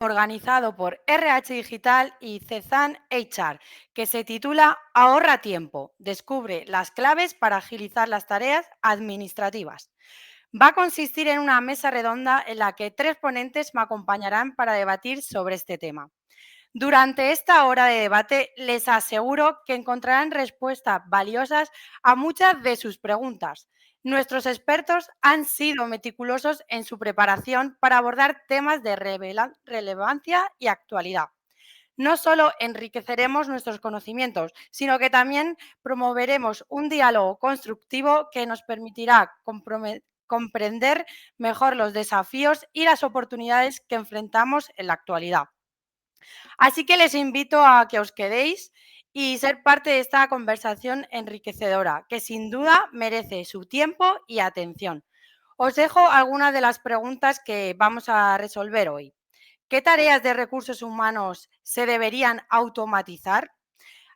organizado por RH Digital y Cezanne HR, que se titula Ahorra tiempo, descubre las claves para agilizar las tareas administrativas. Va a consistir en una mesa redonda en la que 3 ponentes me acompañarán para debatir sobre este tema. Durante esta hora de debate les aseguro que encontrarán respuestas valiosas a muchas de sus preguntas. Nuestros expertos han sido meticulosos en su preparación para abordar temas de relevancia y actualidad. No solo enriqueceremos nuestros conocimientos, sino que también promoveremos un diálogo constructivo que nos permitirá comprender mejor los desafíos y las oportunidades que enfrentamos en la actualidad. Así que les invito a que os quedéis y ser parte de esta conversación enriquecedora, que sin duda merece su tiempo y atención. Os dejo algunas de las preguntas que vamos a resolver hoy. ¿Qué tareas de recursos humanos se deberían automatizar?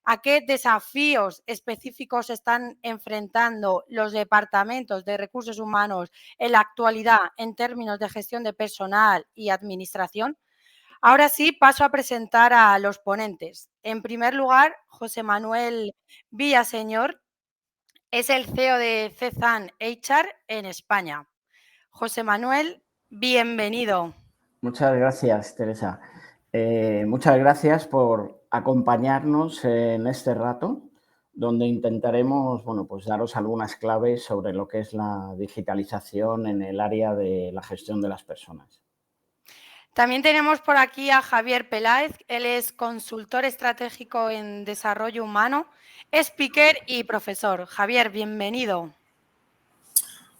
¿A qué desafíos específicos están enfrentando los departamentos de recursos humanos en la actualidad en términos de gestión de personal y administración? Ahora sí, paso a presentar a los ponentes. En primer lugar, José Manuel Villaseñor es el CEO de Cezanne HR en España. José Manuel, bienvenido. Muchas gracias, Teresa. Muchas gracias por acompañarnos en este rato, donde intentaremos, bueno, pues daros algunas claves sobre lo que es la digitalización en el área de la gestión de las personas. También tenemos por aquí a Javier Peláez, él es consultor estratégico en desarrollo humano, speaker y profesor. Javier, bienvenido.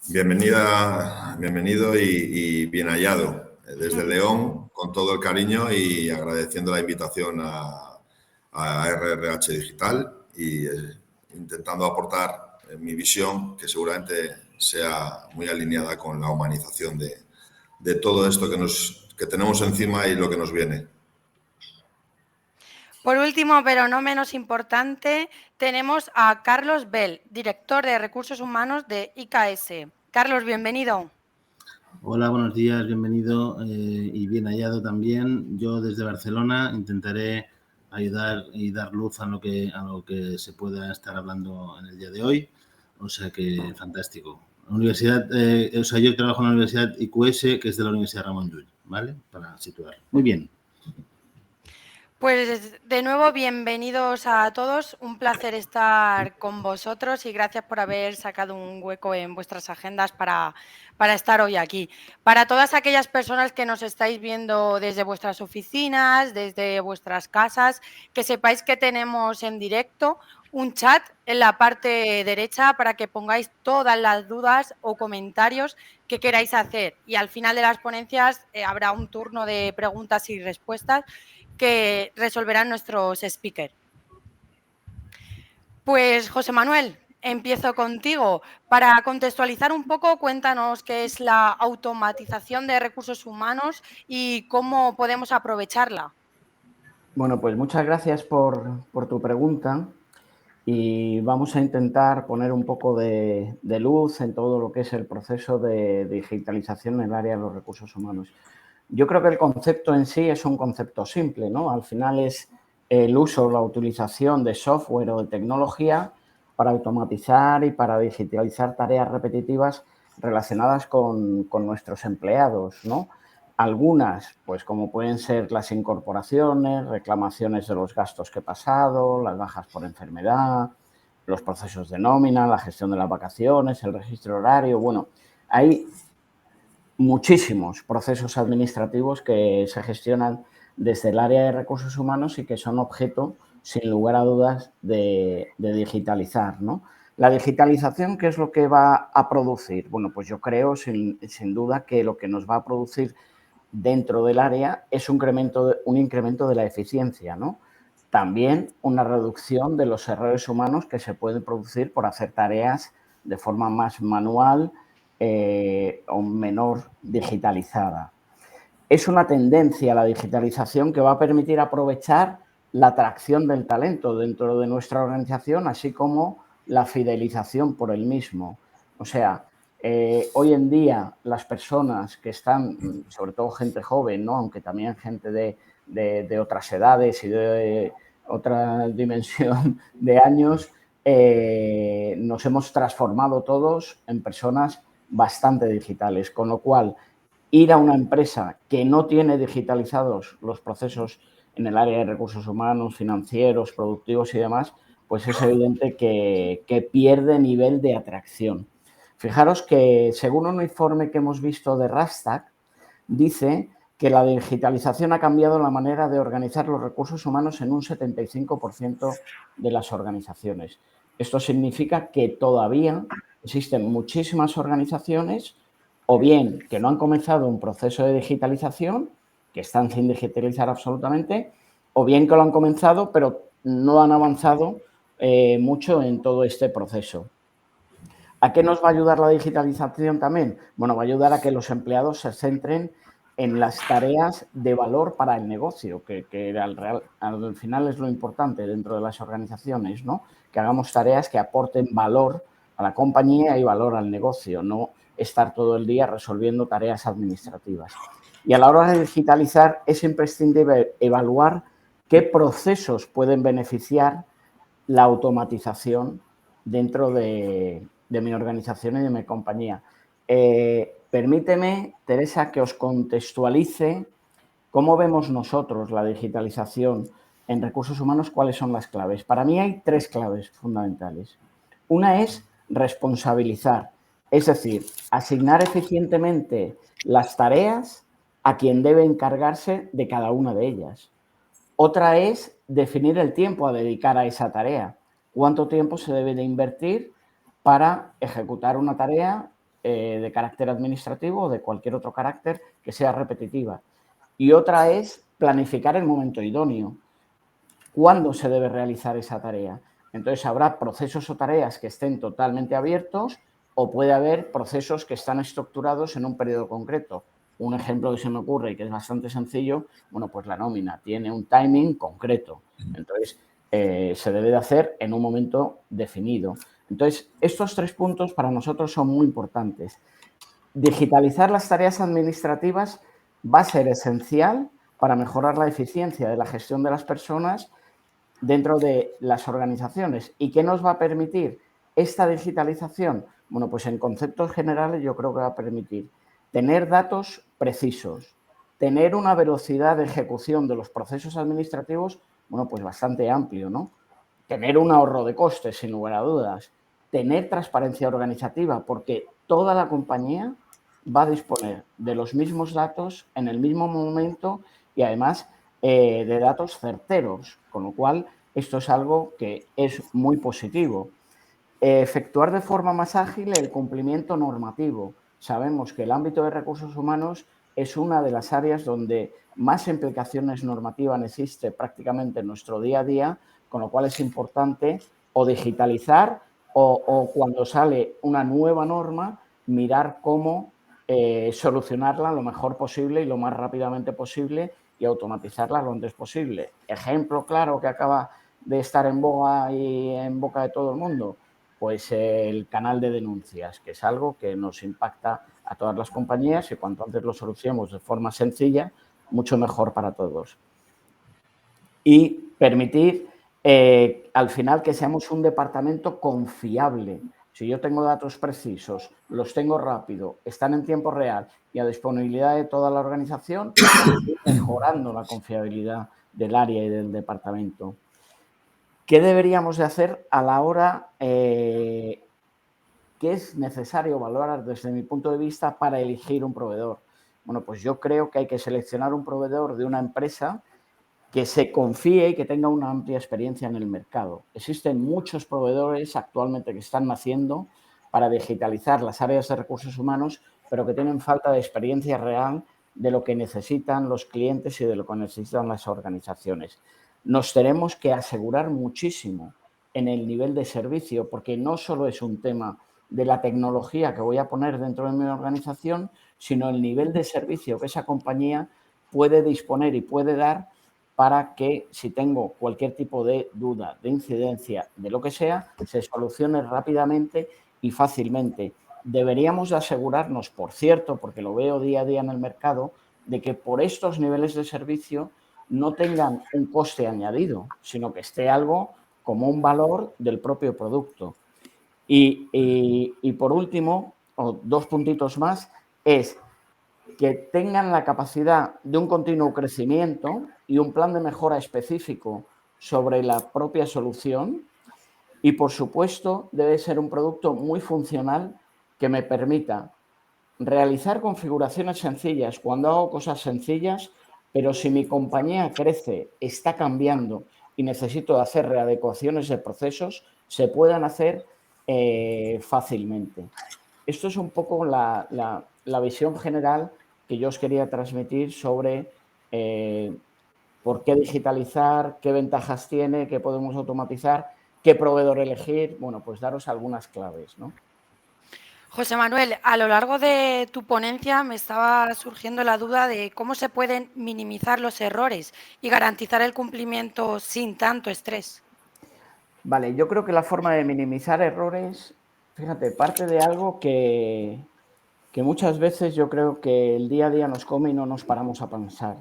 Bienvenido y bien hallado. Desde León, con todo el cariño y agradeciendo la invitación a RRH Digital y intentando aportar mi visión, que seguramente sea muy alineada con la humanización de todo esto que tenemos encima y lo que nos viene. Por último, pero no menos importante, tenemos a Carlos Bell, director de Recursos Humanos de IKS. Carlos, bienvenido. Hola, buenos días, bienvenido y bien hallado también. Yo desde Barcelona intentaré ayudar y dar luz a lo que se pueda estar hablando en el día de hoy. O sea que fantástico. Universidad, yo trabajo en la Universidad IQS, que es de la Universidad Ramon Llull, ¿vale? Para situar. Muy bien. Pues de nuevo, bienvenidos a todos. Un placer estar con vosotros y gracias por haber sacado un hueco en vuestras agendas para estar hoy aquí. Para todas aquellas personas que nos estáis viendo desde vuestras oficinas, desde vuestras casas, que sepáis que tenemos en directo un chat en la parte derecha para que pongáis todas las dudas o comentarios que queráis hacer. Y al final de las ponencias habrá un turno de preguntas y respuestas que resolverán nuestros speakers. Pues José Manuel, empiezo contigo. Para contextualizar un poco, cuéntanos qué es la automatización de recursos humanos y cómo podemos aprovecharla. Bueno, pues muchas gracias por tu pregunta y vamos a intentar poner un poco de luz en todo lo que es el proceso de digitalización en el área de los recursos humanos. Yo creo que el concepto en sí es un concepto simple, ¿no? Al final es el uso o la utilización de software o de tecnología para automatizar y para digitalizar tareas repetitivas relacionadas con nuestros empleados, ¿no? Algunas, pues como pueden ser las incorporaciones, reclamaciones de los gastos que he pasado, las bajas por enfermedad, los procesos de nómina, la gestión de las vacaciones, el registro horario. Bueno, hay muchísimos procesos administrativos que se gestionan desde el área de recursos humanos y que son objeto, sin lugar a dudas, de digitalizar, ¿no? La digitalización, ¿qué es lo que va a producir? Bueno, pues yo creo, sin duda, que lo que nos va a producir dentro del área es un incremento de la eficiencia, ¿no? También una reducción de los errores humanos que se pueden producir por hacer tareas de forma más manual o menor digitalizada. Es una tendencia a la digitalización que va a permitir aprovechar la atracción del talento dentro de nuestra organización, así como la fidelización por el mismo. O sea, Hoy en día las personas que están, sobre todo gente joven, ¿no? Aunque también gente de otras edades y de otra dimensión de años, nos hemos transformado todos en personas bastante digitales, con lo cual ir a una empresa que no tiene digitalizados los procesos en el área de recursos humanos, financieros, productivos y demás, pues es evidente que pierde nivel de atracción. Fijaros que según un informe que hemos visto de Rastad, dice que la digitalización ha cambiado la manera de organizar los recursos humanos en un 75% de las organizaciones. Esto significa que todavía existen muchísimas organizaciones o bien que no han comenzado un proceso de digitalización, que están sin digitalizar absolutamente, o bien que lo han comenzado pero no han avanzado mucho en todo este proceso. ¿A qué nos va a ayudar la digitalización también? Bueno, va a ayudar a que los empleados se centren en las tareas de valor para el negocio, que al final es lo importante dentro de las organizaciones, ¿no? Que hagamos tareas que aporten valor a la compañía y valor al negocio, no estar todo el día resolviendo tareas administrativas. Y a la hora de digitalizar es imprescindible evaluar qué procesos pueden beneficiar la automatización dentro de mi organización y de mi compañía. Permíteme, Teresa, que os contextualice cómo vemos nosotros la digitalización en recursos humanos, cuáles son las claves. Para mí hay 3 claves fundamentales. Una es responsabilizar, es decir, asignar eficientemente las tareas a quien debe encargarse de cada una de ellas. Otra es definir el tiempo a dedicar a esa tarea. ¿Cuánto tiempo se debe de invertir para ejecutar una tarea de carácter administrativo o de cualquier otro carácter que sea repetitiva? Y otra es planificar el momento idóneo. ¿Cuándo se debe realizar esa tarea? Entonces, habrá procesos o tareas que estén totalmente abiertos o puede haber procesos que están estructurados en un periodo concreto. Un ejemplo que se me ocurre y que es bastante sencillo, bueno, pues la nómina tiene un timing concreto. Entonces, se debe de hacer en un momento definido. Entonces, estos 3 puntos para nosotros son muy importantes. Digitalizar las tareas administrativas va a ser esencial para mejorar la eficiencia de la gestión de las personas dentro de las organizaciones. ¿Y qué nos va a permitir esta digitalización? Bueno, pues en conceptos generales yo creo que va a permitir tener datos precisos, tener una velocidad de ejecución de los procesos administrativos, bueno, pues bastante amplio, ¿no? Tener un ahorro de costes, sin lugar a dudas, tener transparencia organizativa, porque toda la compañía va a disponer de los mismos datos en el mismo momento y además de datos certeros, con lo cual esto es algo que es muy positivo. Efectuar de forma más ágil el cumplimiento normativo. Sabemos que el ámbito de recursos humanos es una de las áreas donde más implicaciones normativas existe prácticamente en nuestro día a día, con lo cual es importante o digitalizar o cuando sale una nueva norma, mirar cómo solucionarla lo mejor posible y lo más rápidamente posible y automatizarla lo antes posible. Ejemplo claro que acaba de estar en boga y en boca de todo el mundo, pues el canal de denuncias, que es algo que nos impacta a todas las compañías y cuanto antes lo solucionemos de forma sencilla, mucho mejor para todos. Y permitir al final que seamos un departamento confiable. Si yo tengo datos precisos, los tengo rápido, están en tiempo real y a disponibilidad de toda la organización, estoy mejorando la confiabilidad del área y del departamento. ¿Qué deberíamos de hacer a la hora que es necesario valorar desde mi punto de vista para elegir un proveedor? Bueno, pues yo creo que hay que seleccionar un proveedor de una empresa que se confíe y que tenga una amplia experiencia en el mercado. Existen muchos proveedores actualmente que están naciendo para digitalizar las áreas de recursos humanos, pero que tienen falta de experiencia real de lo que necesitan los clientes y de lo que necesitan las organizaciones. Nos tenemos que asegurar muchísimo en el nivel de servicio, porque no solo es un tema de la tecnología que voy a poner dentro de mi organización, sino el nivel de servicio que esa compañía puede disponer y puede dar para que si tengo cualquier tipo de duda, de incidencia, de lo que sea, se solucione rápidamente y fácilmente. deberíamos de asegurarnos, por cierto, porque lo veo día a día en el mercado, de que por estos niveles de servicio no tengan un coste añadido, sino que esté algo como un valor del propio producto. Y por último, o 2 puntitos más, es que tengan la capacidad de un continuo crecimiento y un plan de mejora específico sobre la propia solución. Y, por supuesto, debe ser un producto muy funcional que me permita realizar configuraciones sencillas cuando hago cosas sencillas, pero si mi compañía crece, está cambiando y necesito hacer readecuaciones de procesos, se puedan hacer fácilmente. Esto es un poco la visión general que yo os quería transmitir sobre por qué digitalizar, qué ventajas tiene, qué podemos automatizar, qué proveedor elegir. Bueno, pues daros algunas claves, ¿no? José Manuel, a lo largo de tu ponencia me estaba surgiendo la duda de cómo se pueden minimizar los errores y garantizar el cumplimiento sin tanto estrés. Vale, yo creo que la forma de minimizar errores, fíjate, parte de algo que muchas veces yo creo que el día a día nos come y no nos paramos a pensar,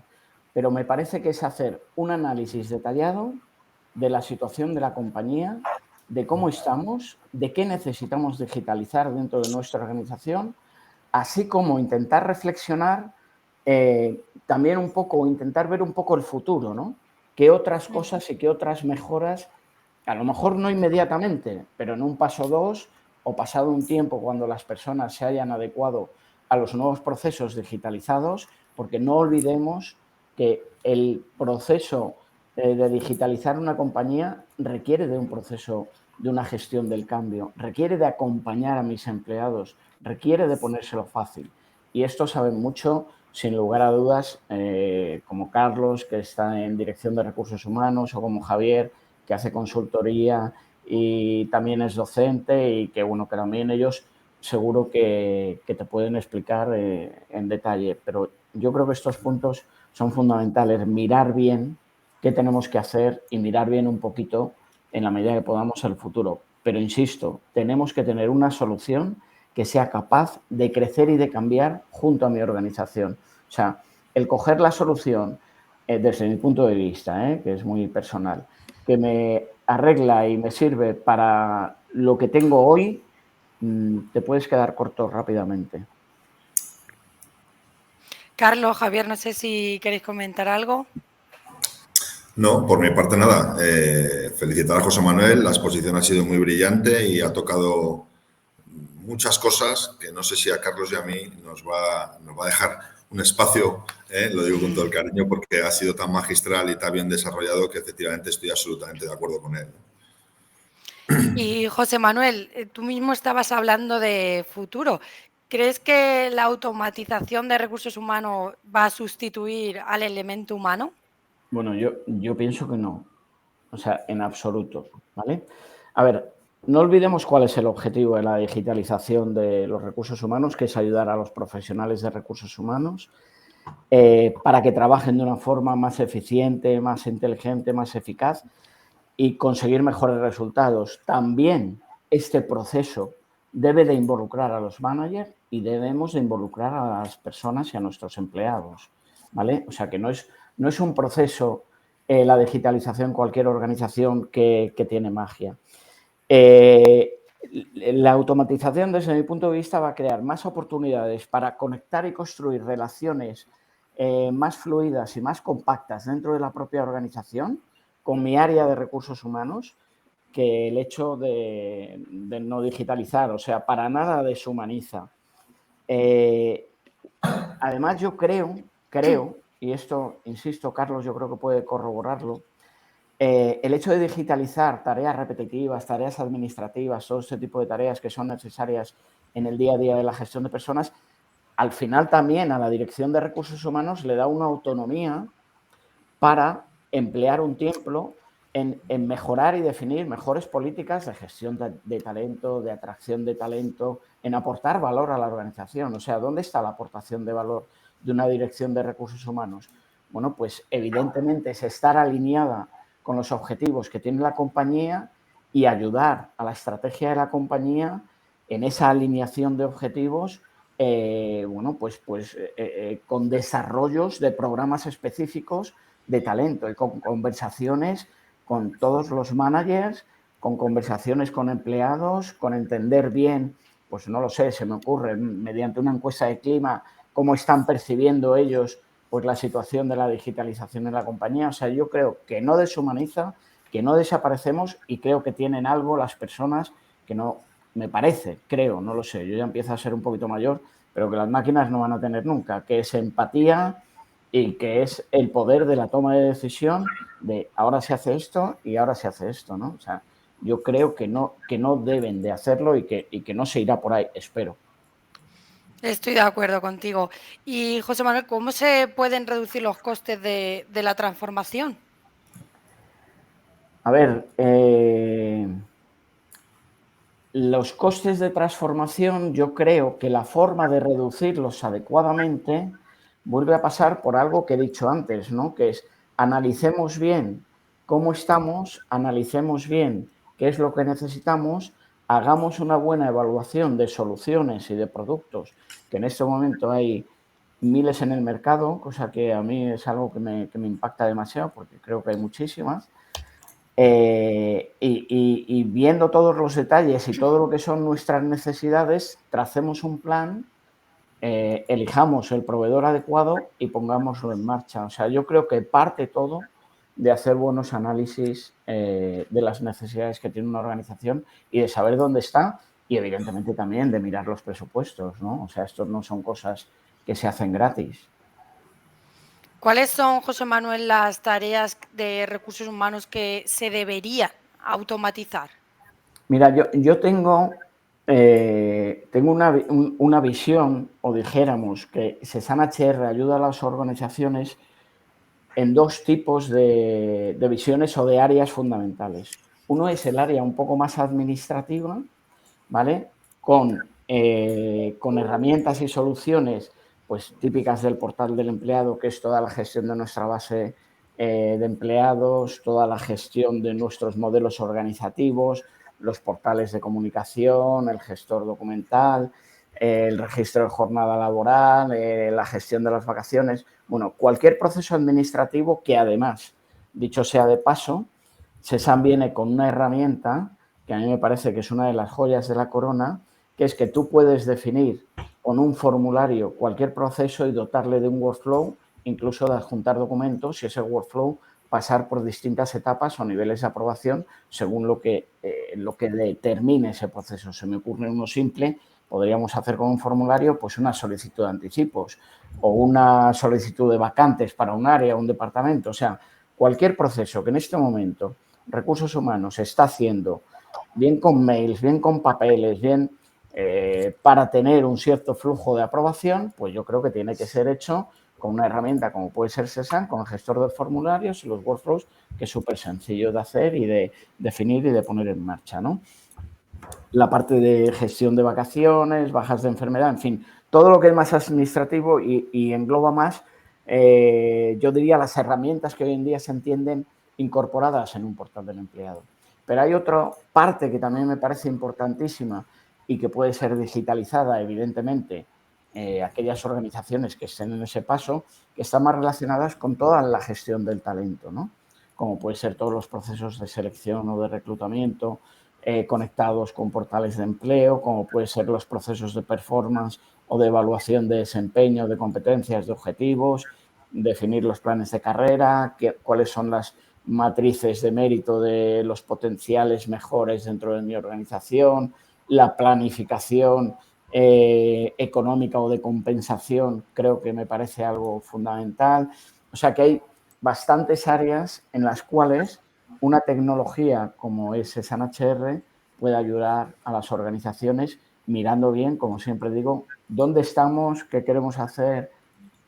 pero me parece que es hacer un análisis detallado de la situación de la compañía, de cómo estamos, de qué necesitamos digitalizar dentro de nuestra organización, así como intentar reflexionar también un poco, intentar ver un poco el futuro, ¿no? ¿Qué otras cosas y qué otras mejoras, a lo mejor no inmediatamente, pero en un paso 2 o pasado un tiempo cuando las personas se hayan adecuado a los nuevos procesos digitalizados, porque no olvidemos que el proceso de digitalizar una compañía requiere de un proceso de una gestión del cambio, requiere de acompañar a mis empleados, requiere de ponérselo fácil. Y esto saben mucho, sin lugar a dudas, como Carlos, que está en Dirección de Recursos Humanos, o como Javier, que hace consultoría y también es docente y que, bueno, que también ellos seguro que te pueden explicar en detalle. Pero yo creo que estos puntos son fundamentales. Mirar bien qué tenemos que hacer y mirar bien un poquito en la medida que podamos el futuro. Pero, insisto, tenemos que tener una solución que sea capaz de crecer y de cambiar junto a mi organización. O sea, el coger la solución, desde mi punto de vista, que es muy personal, que me arregla y me sirve para lo que tengo hoy, te puedes quedar corto rápidamente. Carlos, Javier, no sé si queréis comentar algo. No, por mi parte nada. Felicitar a José Manuel, la exposición ha sido muy brillante y ha tocado muchas cosas que no sé si a Carlos y a mí nos va a dejar un espacio, lo digo con todo el cariño, porque ha sido tan magistral y tan bien desarrollado que efectivamente estoy absolutamente de acuerdo con él. Y José Manuel, tú mismo estabas hablando de futuro. ¿Crees que la automatización de recursos humanos va a sustituir al elemento humano? Bueno, yo pienso que no. O sea, en absoluto, ¿vale? A ver, no olvidemos cuál es el objetivo de la digitalización de los recursos humanos, que es ayudar a los profesionales de recursos humanos para que trabajen de una forma más eficiente, más inteligente, más eficaz y conseguir mejores resultados. También este proceso debe de involucrar a los managers y debemos de involucrar a las personas y a nuestros empleados, ¿vale? O sea, que no es un proceso, la digitalización en cualquier organización que tiene magia. La automatización, desde mi punto de vista, va a crear más oportunidades para conectar y construir relaciones más fluidas y más compactas dentro de la propia organización con mi área de recursos humanos que el hecho de no digitalizar, o sea, para nada deshumaniza. Además, yo creo, y esto, insisto, Carlos, yo creo que puede corroborarlo, el hecho de digitalizar tareas repetitivas, tareas administrativas, todo este tipo de tareas que son necesarias en el día a día de la gestión de personas, al final también a la Dirección de Recursos Humanos le da una autonomía para emplear un tiempo en mejorar y definir mejores políticas de gestión de talento, de atracción de talento, en aportar valor a la organización. O sea, ¿dónde está la aportación de valor de una dirección de recursos humanos? Bueno, pues evidentemente es estar alineada con los objetivos que tiene la compañía y ayudar a la estrategia de la compañía en esa alineación de objetivos, con desarrollos de programas específicos de talento y con conversaciones con todos los managers, con conversaciones con empleados, con entender bien, pues no lo sé, se me ocurre, mediante una encuesta de clima, cómo están percibiendo ellos pues la situación de la digitalización en la compañía. O sea, yo creo que no deshumaniza, que no desaparecemos y creo que tienen algo las personas que no, me parece, creo, no lo sé, yo ya empiezo a ser un poquito mayor, pero que las máquinas no van a tener nunca, que es empatía y que es el poder de la toma de decisión de ahora se hace esto y ahora se hace esto, ¿no? O sea, yo creo que no deben de hacerlo y que no se irá por ahí, espero. Estoy de acuerdo contigo. Y José Manuel, ¿cómo se pueden reducir los costes de la transformación? A ver, los costes de transformación, yo creo que la forma de reducirlos adecuadamente vuelve a pasar por algo que he dicho antes, ¿no? Que es analicemos bien cómo estamos, analicemos bien qué es lo que necesitamos, hagamos una buena evaluación de soluciones y de productos, que en este momento hay miles en el mercado, cosa que a mí es algo que me impacta demasiado porque creo que hay muchísimas. Y viendo todos los detalles y todo lo que son nuestras necesidades, tracemos un plan, elijamos el proveedor adecuado y pongámoslo en marcha. O sea, yo creo que parte todo de hacer buenos análisis de las necesidades que tiene una organización y de saber dónde está y, evidentemente, también de mirar los presupuestos, ¿no? O sea, estos no son cosas que se hacen gratis. ¿Cuáles son, José Manuel, las tareas de recursos humanos que se deberían automatizar? Mira, yo tengo una visión, o dijéramos que Sesan HR ayuda a las organizaciones en dos tipos de visiones o de áreas fundamentales. Uno es el área un poco más administrativa, ¿vale? Con herramientas y soluciones pues típicas del portal del empleado, que es toda la gestión de nuestra base de empleados, toda la gestión de nuestros modelos organizativos, los portales de comunicación, el gestor documental, el registro de jornada laboral, la gestión de las vacaciones. Bueno, cualquier proceso administrativo que además, dicho sea de paso, Sesan viene con una herramienta que a mí me parece que es una de las joyas de la corona, que es que tú puedes definir con un formulario cualquier proceso y dotarle de un workflow, incluso de adjuntar documentos y ese workflow pasar por distintas etapas o niveles de aprobación según lo que determine ese proceso. Se me ocurre uno simple, podríamos hacer con un formulario pues una solicitud de anticipos o una solicitud de vacantes para un área o un departamento. O sea, cualquier proceso que en este momento recursos humanos está haciendo, bien con mails, bien con papeles, bien para tener un cierto flujo de aprobación, pues yo creo que tiene que ser hecho con una herramienta como puede ser Sesan, con el gestor de formularios y los workflows, que es súper sencillo de hacer y de definir y de poner en marcha, ¿no? La parte de gestión de vacaciones, bajas de enfermedad, en fin, todo lo que es más administrativo y engloba más, yo diría, las herramientas que hoy en día se entienden incorporadas en un portal del empleado. Pero hay otra parte que también me parece importantísima y que puede ser digitalizada, evidentemente, aquellas organizaciones que estén en ese paso, que están más relacionadas con toda la gestión del talento, ¿no? Como puede ser todos los procesos de selección o de reclutamiento, conectados con portales de empleo, como puede ser los procesos de performance o de evaluación de desempeño, de competencias, de objetivos, definir los planes de carrera, cuáles son las matrices de mérito de los potenciales mejores dentro de mi organización, la planificación económica o de compensación, creo que me parece algo fundamental. O sea que hay bastantes áreas en las cuales una tecnología como es Sesan HR puede ayudar a las organizaciones mirando bien, como siempre digo, dónde estamos, qué queremos hacer,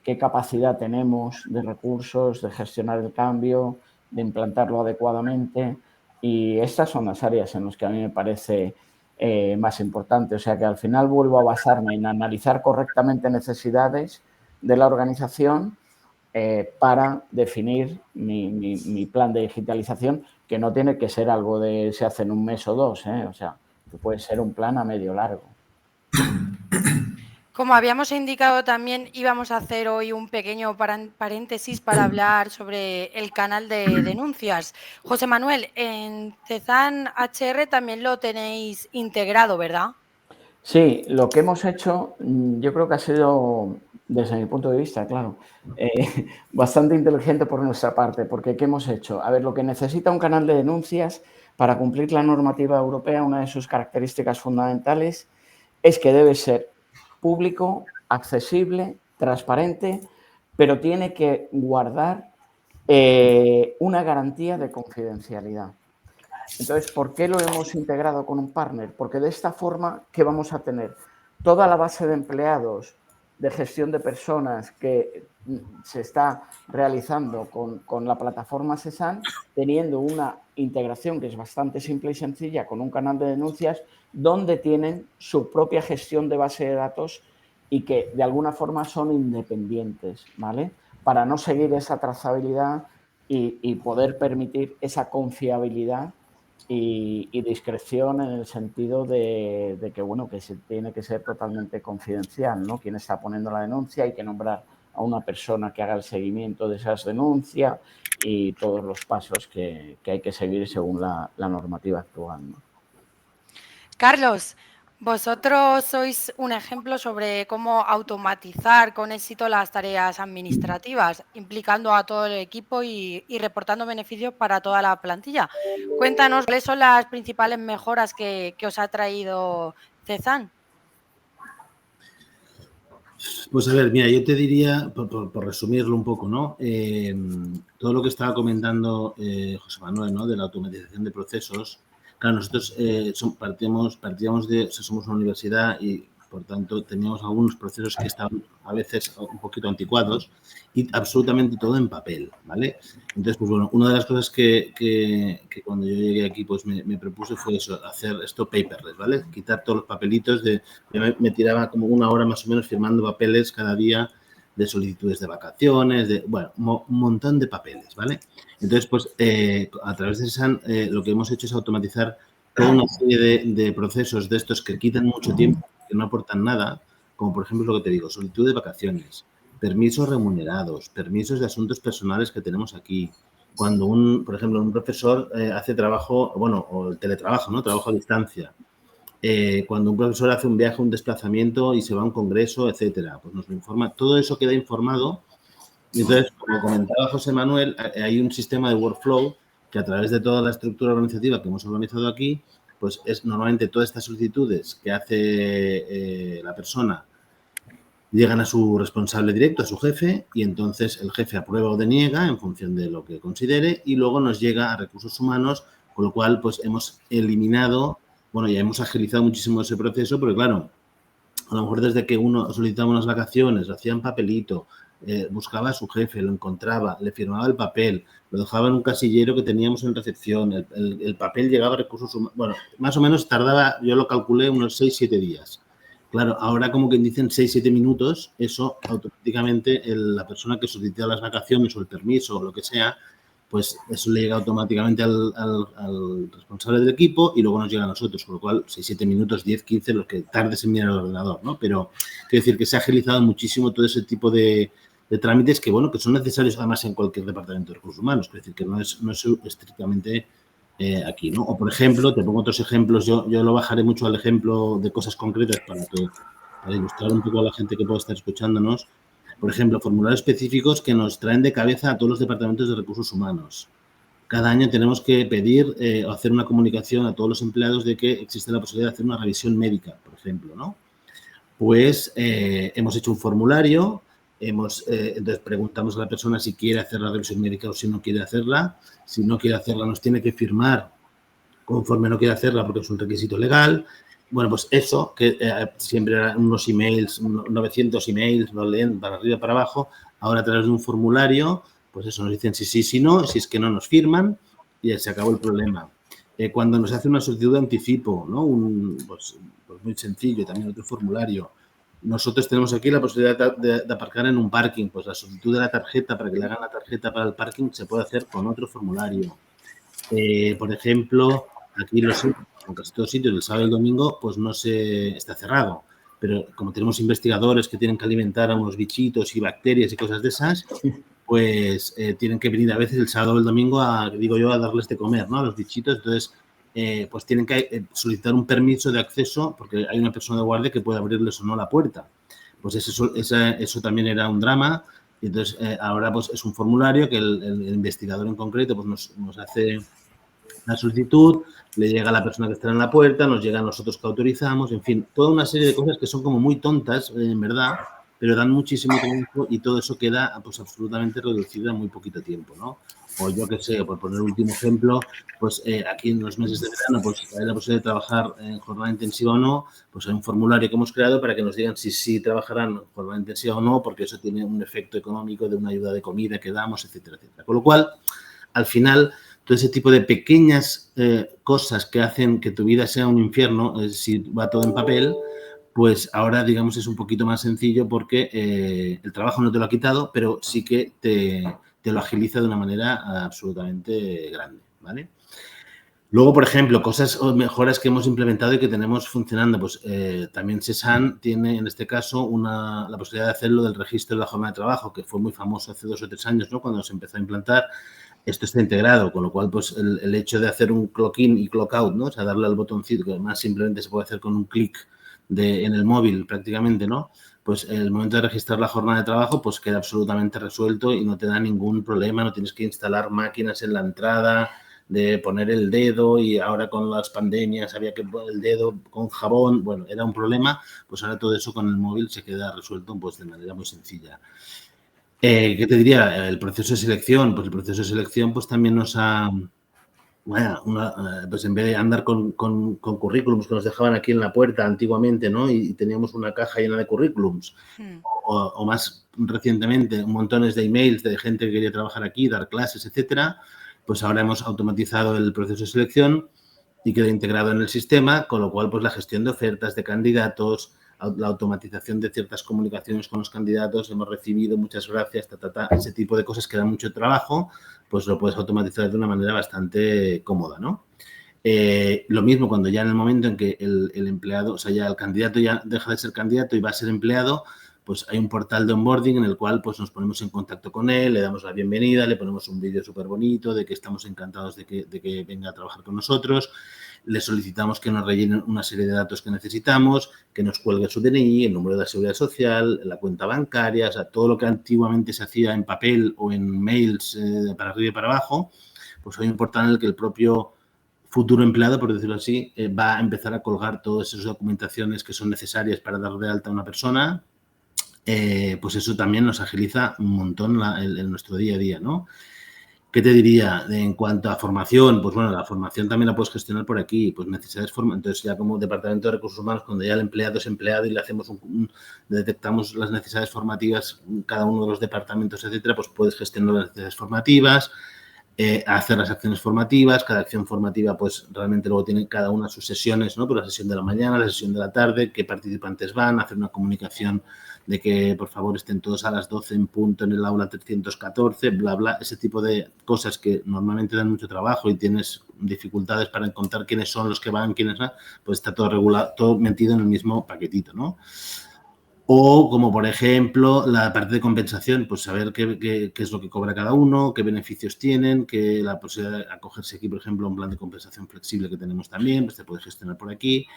qué capacidad tenemos de recursos, de gestionar el cambio, de implantarlo adecuadamente. Y estas son las áreas en las que a mí me parece más importante. O sea que al final vuelvo a basarme en analizar correctamente necesidades de la organización para definir mi plan de digitalización, que no tiene que ser algo de se hace en un mes o dos, o sea, que puede ser un plan a medio largo. Como habíamos indicado también, íbamos a hacer hoy un pequeño paréntesis para hablar sobre el canal de denuncias. José Manuel, en Cezanne HR también lo tenéis integrado, ¿verdad? Sí, lo que hemos hecho, yo creo que ha sido, desde mi punto de vista, claro, bastante inteligente por nuestra parte, porque ¿qué hemos hecho? A ver, lo que necesita un canal de denuncias para cumplir la normativa europea, una de sus características fundamentales es que debe ser público, accesible, transparente, pero tiene que guardar una garantía de confidencialidad. Entonces, ¿por qué lo hemos integrado con un partner? Porque de esta forma, ¿qué vamos a tener? Toda la base de empleados de gestión de personas que se está realizando con la plataforma Cezanne, teniendo una integración que es bastante simple y sencilla con un canal de denuncias donde tienen su propia gestión de base de datos y que de alguna forma son independientes, ¿vale? Para no seguir esa trazabilidad y poder permitir esa confiabilidad y discreción en el sentido de que, bueno, que se tiene que ser totalmente confidencial, ¿no? Quién está poniendo la denuncia, hay que nombrar a una persona que haga el seguimiento de esas denuncias y todos los pasos que hay que seguir según la normativa actual, ¿no? Carlos, vosotros sois un ejemplo sobre cómo automatizar con éxito las tareas administrativas, implicando a todo el equipo y reportando beneficios para toda la plantilla. Cuéntanos cuáles son las principales mejoras que os ha traído Cezanne. Pues a ver, mira, yo te diría, por resumirlo un poco, ¿no? Todo lo que estaba comentando José Manuel, ¿no? De la automatización de procesos. Claro, nosotros partíamos de, o sea, somos una universidad y, por tanto, teníamos algunos procesos que estaban a veces un poquito anticuados y absolutamente todo en papel, ¿vale? Entonces, pues bueno, una de las cosas que cuando yo llegué aquí, pues me propuse fue eso, hacer esto paperless, ¿vale? Quitar todos los papelitos me tiraba como una hora más o menos firmando papeles cada día de solicitudes de vacaciones, bueno, un montón de papeles, ¿vale? Entonces, pues, a través de Cezanne, lo que hemos hecho es automatizar toda una serie de procesos de estos que quitan mucho tiempo, que no aportan nada, como por ejemplo lo que te digo, solicitud de vacaciones, permisos remunerados, permisos de asuntos personales que tenemos aquí. Cuando por ejemplo, un profesor hace trabajo, bueno, o el teletrabajo, ¿no? Trabajo a distancia. Cuando un profesor hace un viaje, un desplazamiento y se va a un congreso, etcétera, pues nos lo informa. Todo eso queda informado. Y entonces, como comentaba José Manuel, hay un sistema de workflow que a través de toda la estructura organizativa que hemos organizado aquí, pues es normalmente todas estas solicitudes que hace la persona llegan a su responsable directo, a su jefe, y entonces el jefe aprueba o deniega en función de lo que considere y luego nos llega a recursos humanos, con lo cual pues hemos eliminado, bueno, ya hemos agilizado muchísimo ese proceso, porque claro, a lo mejor desde que uno solicitaba unas vacaciones, lo hacía en papelito, buscaba a su jefe, lo encontraba, le firmaba el papel, lo dejaba en un casillero que teníamos en recepción, el papel llegaba a recursos humanos, bueno, más o menos tardaba, yo lo calculé, unos 6-7 días. Claro, ahora como que dicen 6-7 minutos, eso automáticamente la persona que solicita las vacaciones o el permiso o lo que sea, pues eso le llega automáticamente al responsable del equipo y luego nos llega a nosotros, con lo cual 6-7 minutos, 10-15, lo que tardes en mirar el ordenador, ¿no? Pero quiero decir que se ha agilizado muchísimo todo ese tipo de trámites que, bueno, que son necesarios además en cualquier departamento de recursos humanos, es decir, que no es estrictamente aquí, ¿no? O, por ejemplo, te pongo otros ejemplos, yo lo bajaré mucho al ejemplo de cosas concretas para ilustrar un poco a la gente que pueda estar escuchándonos. Por ejemplo, formularios específicos que nos traen de cabeza a todos los departamentos de recursos humanos. Cada año tenemos que pedir o hacer una comunicación a todos los empleados de que existe la posibilidad de hacer una revisión médica, por ejemplo, ¿no? Pues hemos hecho un formulario, entonces preguntamos a la persona si quiere hacer la revisión médica o si no quiere hacerla. Si no quiere hacerla, nos tiene que firmar conforme no quiere hacerla porque es un requisito legal. Bueno, pues eso, que siempre eran unos emails, 900 emails, nos leen para arriba y para abajo, ahora a través de un formulario, pues eso, nos dicen si no, si es que no nos firman y ya se acabó el problema. Cuando nos hace una solicitud de anticipo, ¿no? Pues muy sencillo, también otro formulario. Nosotros tenemos aquí la posibilidad de aparcar en un parking, pues la solicitud de la tarjeta, para que le hagan la tarjeta para el parking, se puede hacer con otro formulario. Por ejemplo, aquí en casi todos sitios, el sábado y el domingo, pues no se está cerrado. pero como tenemos investigadores que tienen que alimentar a unos bichitos y bacterias y cosas de esas, pues tienen que venir a veces el sábado o el domingo a darles de comer, ¿no? A los bichitos. Entonces, pues tienen que solicitar un permiso de acceso porque hay una persona de guardia que puede abrirles o no la puerta. Pues eso también era un drama. Y entonces, ahora pues es un formulario que el investigador en concreto pues nos hace la solicitud, le llega a la persona que está en la puerta, nos llega a nosotros que autorizamos, en fin, toda una serie de cosas que son como muy tontas, en verdad, pero dan muchísimo tiempo y todo eso queda pues absolutamente reducido en muy poquito tiempo, ¿no? O yo qué sé, por poner el último ejemplo, pues aquí en los meses de verano, pues hay la posibilidad de trabajar en jornada intensiva o no, pues hay un formulario que hemos creado para que nos digan si sí trabajarán en jornada intensiva o no, porque eso tiene un efecto económico de una ayuda de comida que damos, etcétera, etcétera. Con lo cual, al final, todo ese tipo de pequeñas cosas que hacen que tu vida sea un infierno, si va todo en papel, pues ahora, digamos, es un poquito más sencillo porque el trabajo no te lo ha quitado, pero sí que te lo agiliza de una manera absolutamente grande, ¿vale? Luego, por ejemplo, cosas o mejoras que hemos implementado y que tenemos funcionando, pues también CESAN tiene, en este caso, la posibilidad de hacerlo del registro de la jornada de trabajo, que fue muy famoso hace 2 o 3 años, ¿no? Cuando se empezó a implantar. Esto está integrado, con lo cual, pues, el hecho de hacer un clock-in y clock-out, ¿no? O sea, darle al botoncito, que además simplemente se puede hacer con un clic en el móvil prácticamente, ¿no? Pues en el momento de registrar la jornada de trabajo, pues queda absolutamente resuelto y no te da ningún problema, no tienes que instalar máquinas en la entrada, de poner el dedo y ahora con las pandemias había que poner el dedo con jabón, bueno, era un problema, pues ahora todo eso con el móvil se queda resuelto pues de manera muy sencilla. ¿Qué te diría? El proceso de selección, pues el proceso de selección pues también nos ha, bueno, pues en vez de andar con currículums que nos dejaban aquí en la puerta antiguamente, ¿no? Y teníamos una caja llena de currículums, o más recientemente montones de emails de gente que quería trabajar aquí, dar clases, etcétera, pues ahora hemos automatizado el proceso de selección y queda integrado en el sistema, con lo cual pues la gestión de ofertas de candidatos, la automatización de ciertas comunicaciones con los candidatos, hemos recibido, muchas gracias, ese tipo de cosas que dan mucho trabajo, pues lo puedes automatizar de una manera bastante cómoda, ¿no? Lo mismo cuando ya en el momento en que el empleado, o sea, ya el candidato ya deja de ser candidato y va a ser empleado, pues hay un portal de onboarding en el cual pues nos ponemos en contacto con él, le damos la bienvenida, le ponemos un vídeo súper bonito de que estamos encantados de que venga a trabajar con nosotros, le solicitamos que nos rellenen una serie de datos que necesitamos, que nos cuelgue su DNI, el número de la seguridad social, la cuenta bancaria, o sea, todo lo que antiguamente se hacía en papel o en mails para arriba y para abajo, pues hay un portal en el que el propio futuro empleado, por decirlo así, va a empezar a colgar todas esas documentaciones que son necesarias para dar de alta a una persona. Pues eso también nos agiliza un montón nuestro día a día, ¿no? ¿Qué te diría? En cuanto a formación, pues bueno, la formación también la puedes gestionar por aquí, pues necesidades entonces ya como Departamento de Recursos Humanos, cuando ya el empleado es empleado y le hacemos detectamos las necesidades formativas, cada uno de los departamentos, etcétera, pues puedes gestionar las necesidades formativas, hacer las acciones formativas, cada acción formativa pues realmente luego tiene cada una sus sesiones, ¿no? Pues la sesión de la mañana, la sesión de la tarde, qué participantes van, hacer una comunicación de que por favor estén todos a las 12 en punto en el aula 314, bla, bla, ese tipo de cosas que normalmente dan mucho trabajo y tienes dificultades para encontrar quiénes son los que van, quiénes no, pues está todo regulado, todo metido en el mismo paquetito, ¿no? O como, por ejemplo, la parte de compensación, pues saber qué es lo que cobra cada uno, qué beneficios tienen, que la posibilidad de acogerse aquí, por ejemplo, a un plan de compensación flexible que tenemos también, pues se puede gestionar por aquí.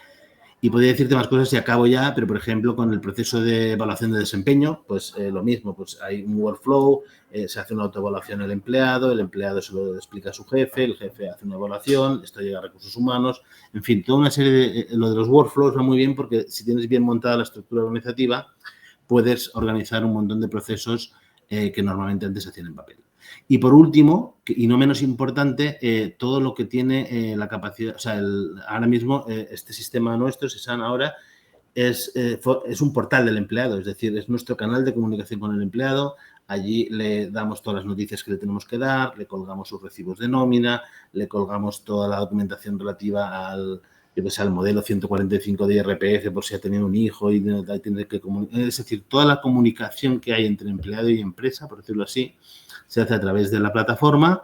Y podría decirte más cosas y acabo ya, pero, por ejemplo, con el proceso de evaluación de desempeño, pues lo mismo, pues hay un workflow, se hace una autoevaluación al empleado, el empleado se lo explica a su jefe, el jefe hace una evaluación, esto llega a recursos humanos, en fin, toda una serie de... Lo de los workflows va muy bien porque si tienes bien montada la estructura organizativa, puedes organizar un montón de procesos que normalmente antes se hacían en papel. Y por último, y no menos importante, todo lo que tiene la capacidad, o sea, ahora mismo este sistema nuestro, CESAN ahora, es un portal del empleado, es decir, es nuestro canal de comunicación con el empleado. Allí le damos todas las noticias que le tenemos que dar, le colgamos sus recibos de nómina, le colgamos toda la documentación relativa al modelo 145 de IRPF por si ha tenido un hijo y tiene que comunicar. Es decir, toda la comunicación que hay entre empleado y empresa, por decirlo así, se hace a través de la plataforma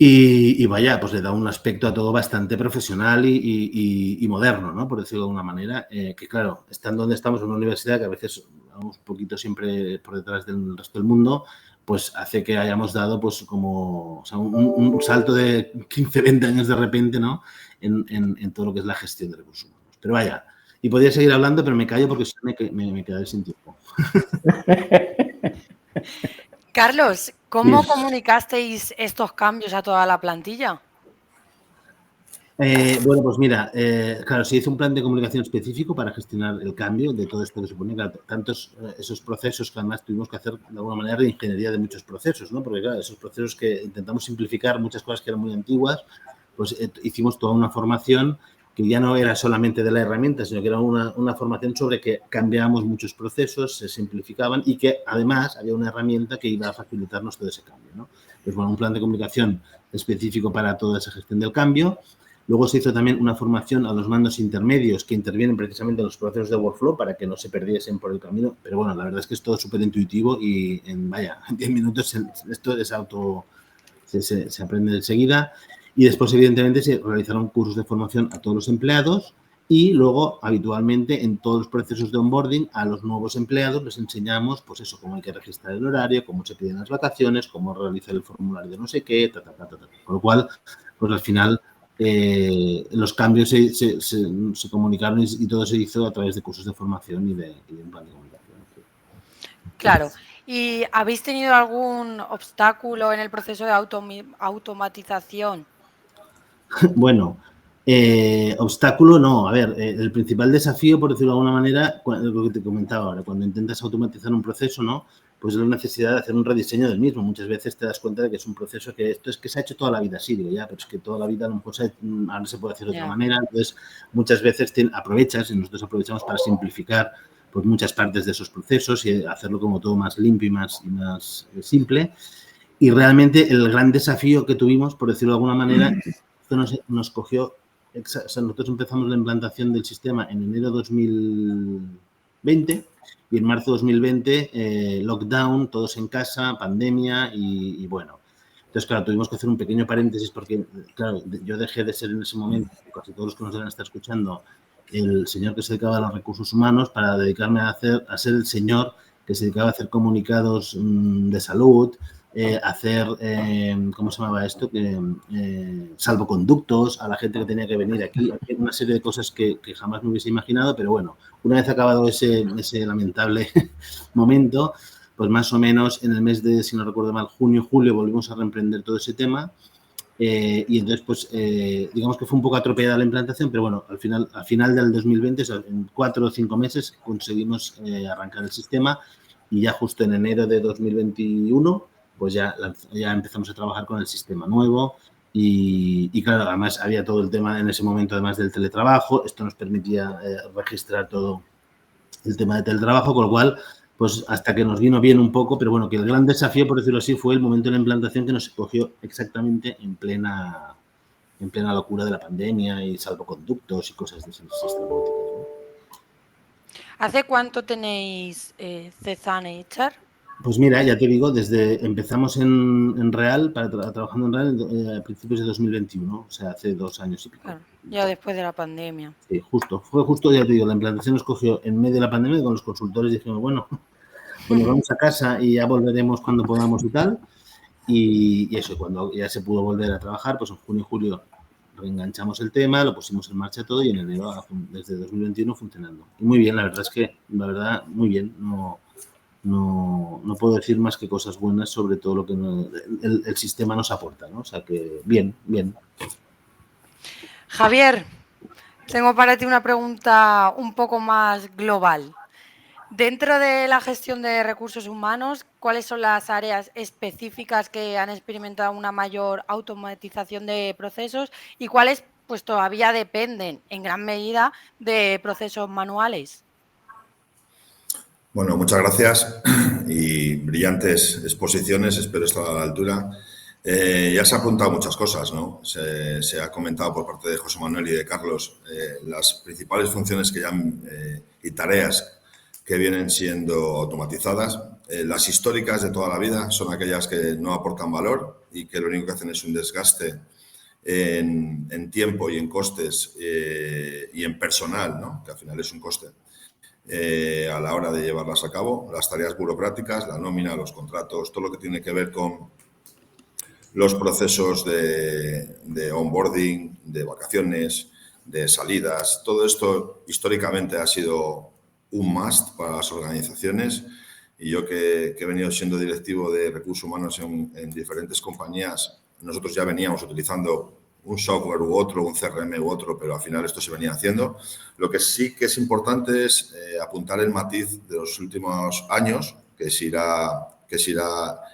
Y vaya, pues le da un aspecto a todo bastante profesional y moderno, ¿no? Por decirlo de alguna manera, que claro, estando donde estamos en una universidad que a veces vamos un poquito siempre por detrás del resto del mundo, pues hace que hayamos dado pues como, o sea, un salto de 15, 20 años de repente, ¿no? En todo lo que es la gestión de recursos humanos. Pero vaya, y podría seguir hablando, pero me callo porque si no me quedaré sin tiempo. Carlos, ¿cómo Sí. comunicasteis estos cambios a toda la plantilla? Bueno, pues mira, claro, se hizo un plan de comunicación específico para gestionar el cambio de todo esto que supone tantos esos procesos que además tuvimos que hacer de alguna manera de ingeniería de muchos procesos, ¿no? Porque claro, esos procesos que intentamos simplificar muchas cosas que eran muy antiguas, pues hicimos toda una formación que ya no era solamente de la herramienta, sino que era una formación sobre que cambiábamos muchos procesos, se simplificaban y que además había una herramienta que iba a facilitarnos todo ese cambio, ¿no? Pues bueno, un plan de comunicación específico para toda esa gestión del cambio. Luego se hizo también una formación a los mandos intermedios que intervienen precisamente en los procesos de workflow para que no se perdiesen por el camino. Pero bueno, la verdad es que es todo súper intuitivo y en 10 minutos esto es se aprende enseguida. Y después, evidentemente, se realizaron cursos de formación a todos los empleados y luego, habitualmente, en todos los procesos de onboarding, a los nuevos empleados les enseñamos, pues eso, cómo hay que registrar el horario, cómo se piden las vacaciones, cómo realizar el formulario de no sé qué, Con lo cual, pues al final, los cambios se comunicaron y todo se hizo a través de cursos de formación y de un plan de comunicación. Claro. ¿Y habéis tenido algún obstáculo en el proceso de automatización? Bueno, obstáculo no. A ver, el principal desafío, por decirlo de alguna manera, lo que te comentaba ahora, cuando intentas automatizar un proceso, ¿no? Pues es la necesidad de hacer un rediseño del mismo. Muchas veces te das cuenta de que es un proceso que esto es que se ha hecho toda la vida así, digo, ya, pero es que toda la vida a lo mejor ahora se puede hacer de otra manera. Entonces, muchas veces aprovechas y nosotros aprovechamos para simplificar pues muchas partes de esos procesos y hacerlo como todo más limpio y más simple. Y realmente el gran desafío que tuvimos, por decirlo de alguna manera, nos cogió, o sea, nosotros empezamos la implantación del sistema en enero de 2020 y en marzo de 2020 lockdown, todos en casa, pandemia y bueno. Entonces, claro, tuvimos que hacer un pequeño paréntesis porque, claro, yo dejé de ser en ese momento, casi todos los que nos deben estar escuchando, el señor que se dedicaba a los recursos humanos para dedicarme a ser el señor que se dedicaba a hacer comunicados de salud, hacer, ¿cómo se llamaba esto? Salvoconductos a la gente que tenía que venir aquí, una serie de cosas que jamás me hubiese imaginado, pero bueno, una vez acabado ese lamentable momento, pues más o menos en el mes de, si no recuerdo mal, junio, julio, volvimos a reemprender todo ese tema. Y entonces, pues, digamos que fue un poco atropellada la implantación, pero bueno, al final del 2020, o sea, en 4 o 5 meses, conseguimos arrancar el sistema y ya justo en enero de 2021, pues ya empezamos a trabajar con el sistema nuevo y claro, además había todo el tema en ese momento, además del teletrabajo, esto nos permitía registrar todo el tema de teletrabajo, con lo cual, pues hasta que nos vino bien un poco, pero bueno, que el gran desafío, por decirlo así, fue el momento de la implantación que nos cogió exactamente en plena locura de la pandemia y salvoconductos y cosas de esas sistemáticas, ¿no? ¿Hace cuánto tenéis Cezanne y HR? Pues mira, ya te digo, empezamos en Real, trabajando en Real a principios de 2021, o sea, hace 2 años y pico. Claro, ya después de la pandemia. Sí, fue justo, ya te digo, la implantación nos cogió en medio de la pandemia y con los consultores dijimos, bueno, pues nos vamos a casa y ya volveremos cuando podamos y tal. Y eso, cuando ya se pudo volver a trabajar, pues en junio y julio reenganchamos el tema, lo pusimos en marcha todo y en enero, desde 2021, funcionando. Y muy bien, la verdad es que, muy bien. No puedo decir más que cosas buenas sobre todo lo que el sistema nos aporta, ¿no? O sea que bien. Javier, tengo para ti una pregunta un poco más global. Dentro de la gestión de recursos humanos, ¿cuáles son las áreas específicas que han experimentado una mayor automatización de procesos y cuáles pues todavía dependen en gran medida de procesos manuales? Bueno, muchas gracias y brillantes exposiciones, espero estar a la altura. Ya se han apuntado muchas cosas, ¿no? Se ha comentado por parte de José Manuel y de Carlos las principales funciones que ya y tareas que vienen siendo automatizadas. Las históricas de toda la vida son aquellas que no aportan valor y que lo único que hacen es un desgaste en tiempo y en costes y en personal, ¿no? Que al final es un coste a la hora de llevarlas a cabo, las tareas burocráticas, la nómina, los contratos, todo lo que tiene que ver con los procesos de onboarding, de vacaciones, de salidas. Todo esto históricamente ha sido un must para las organizaciones, y yo que he venido siendo directivo de recursos humanos en diferentes compañías, nosotros ya veníamos utilizando un software u otro, un CRM u otro, pero al final esto se venía haciendo. Lo que sí que es importante es apuntar el matiz de los últimos años, que se irá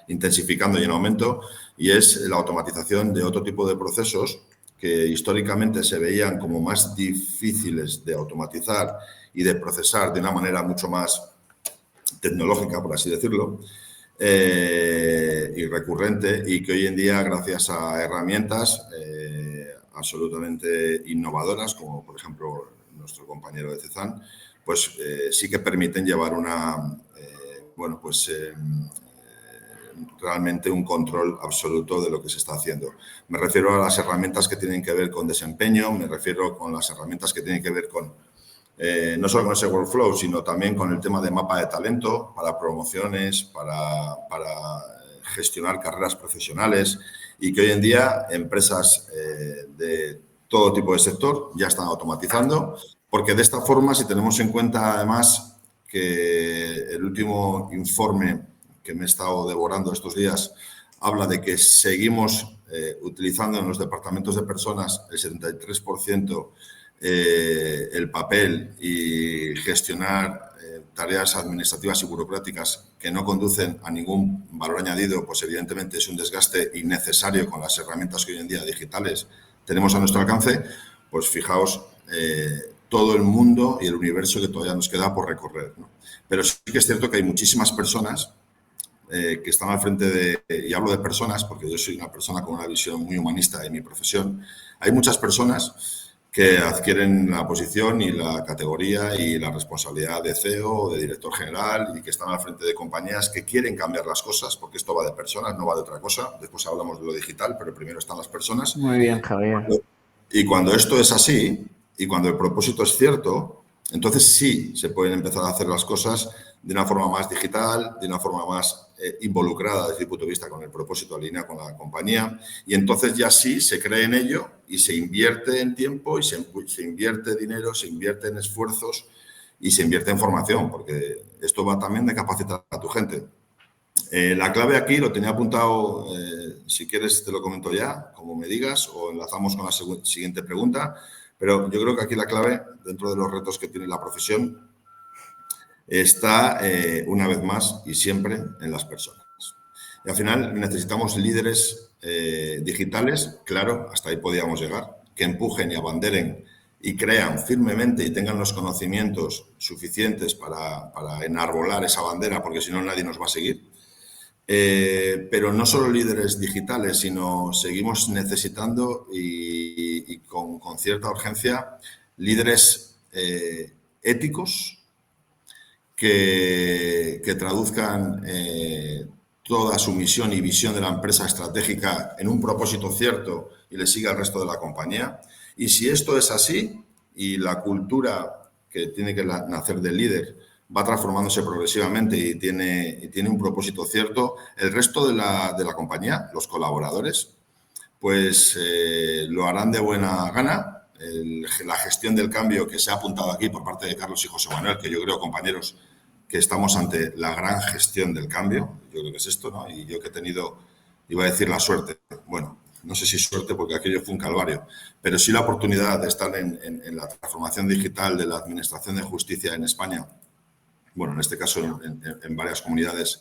intensificando y en aumento, y es la automatización de otro tipo de procesos que históricamente se veían como más difíciles de automatizar y de procesar de una manera mucho más tecnológica, por así decirlo, y recurrente, y que hoy en día, gracias a herramientas absolutamente innovadoras, como por ejemplo nuestro compañero de Cezanne, pues sí que permiten llevar realmente un control absoluto de lo que se está haciendo. Me refiero a las herramientas que tienen que ver con desempeño, me refiero con las herramientas que tienen que ver con no solo con ese workflow, sino también con el tema de mapa de talento para promociones, para gestionar carreras profesionales, y que hoy en día empresas de todo tipo de sector ya están automatizando, porque de esta forma, si tenemos en cuenta además que el último informe que me he estado devorando estos días habla de que seguimos utilizando en los departamentos de personas el 73% el papel y gestionar tareas administrativas y burocráticas que no conducen a ningún valor añadido, pues evidentemente es un desgaste innecesario con las herramientas que hoy en día digitales tenemos a nuestro alcance. Pues fijaos todo el mundo y el universo que todavía nos queda por recorrer, ¿no? Pero sí que es cierto que hay muchísimas personas que están al frente de, y hablo de personas porque yo soy una persona con una visión muy humanista de mi profesión, hay muchas personas que adquieren la posición y la categoría y la responsabilidad de CEO o de director general, y que están al frente de compañías que quieren cambiar las cosas, porque esto va de personas, no va de otra cosa. Después hablamos de lo digital, pero primero están las personas. Muy bien, Javier. Y cuando esto es así, y cuando el propósito es cierto, entonces sí se pueden empezar a hacer las cosas de una forma más digital, de una forma más involucrada desde el punto de vista con el propósito, alineado con la compañía, y entonces ya sí se cree en ello y se invierte en tiempo y se invierte dinero, se invierte en esfuerzos y se invierte en formación, porque esto va también de capacitar a tu gente. La clave aquí lo tenía apuntado, si quieres te lo comento ya, como me digas, o enlazamos con la siguiente pregunta, pero yo creo que aquí la clave, dentro de los retos que tiene la profesión, está una vez más y siempre en las personas. Y al final necesitamos líderes digitales, claro, hasta ahí podíamos llegar, que empujen y abanderen y crean firmemente y tengan los conocimientos suficientes para enarbolar esa bandera, porque si no nadie nos va a seguir. Pero no solo líderes digitales, sino seguimos necesitando y con cierta urgencia líderes éticos, que traduzcan toda su misión y visión de la empresa estratégica en un propósito cierto y le siga al resto de la compañía. Y si esto es así y la cultura que tiene que nacer del líder va transformándose progresivamente y tiene un propósito cierto, el resto de la compañía, los colaboradores, pues lo harán de buena gana. La gestión del cambio que se ha apuntado aquí por parte de Carlos y José Manuel, que yo creo, compañeros, que estamos ante la gran gestión del cambio, yo creo que es esto, ¿no? Y yo que he tenido, iba a decir la suerte, bueno, no sé si suerte porque aquello fue un calvario, pero sí la oportunidad de estar en la transformación digital de la Administración de Justicia en España. Bueno, en este caso en varias comunidades,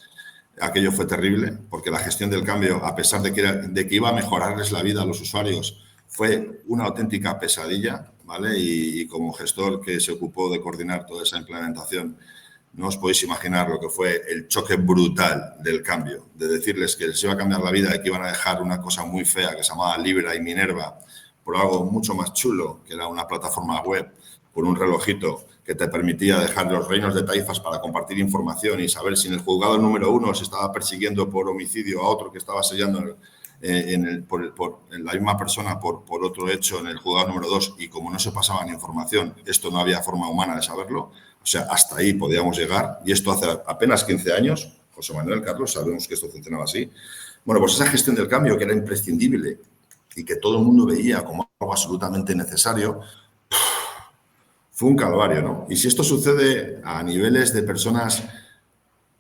aquello fue terrible, porque la gestión del cambio, a pesar de que iba a mejorarles la vida a los usuarios, fue una auténtica pesadilla, ¿vale? Y como gestor que se ocupó de coordinar toda esa implementación, no os podéis imaginar lo que fue el choque brutal del cambio, de decirles que se iba a cambiar la vida y que iban a dejar una cosa muy fea que se llamaba Libra y Minerva por algo mucho más chulo, que era una plataforma web con un relojito que te permitía dejar los reinos de taifas para compartir información y saber si en el juzgado número 1 se estaba persiguiendo por homicidio a otro que estaba sellando en la misma persona por otro hecho en el juzgado número 2 y como no se pasaba ni información, esto no había forma humana de saberlo, o sea, hasta ahí podíamos llegar y esto hace apenas 15 años, José Manuel, Carlos, sabemos que esto funcionaba así. Bueno, pues esa gestión del cambio que era imprescindible y que todo el mundo veía como algo absolutamente necesario, fue un calvario, ¿no? Y si esto sucede a niveles de personas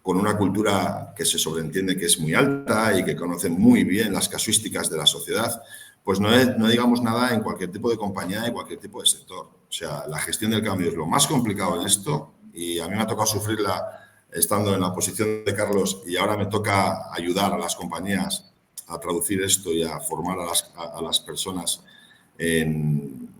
con una cultura que se sobreentiende que es muy alta y que conocen muy bien las casuísticas de la sociedad, pues no digamos nada en cualquier tipo de compañía y cualquier tipo de sector. O sea, la gestión del cambio es lo más complicado en esto y a mí me ha tocado sufrirla estando en la posición de Carlos y ahora me toca ayudar a las compañías a traducir esto y a formar a las personas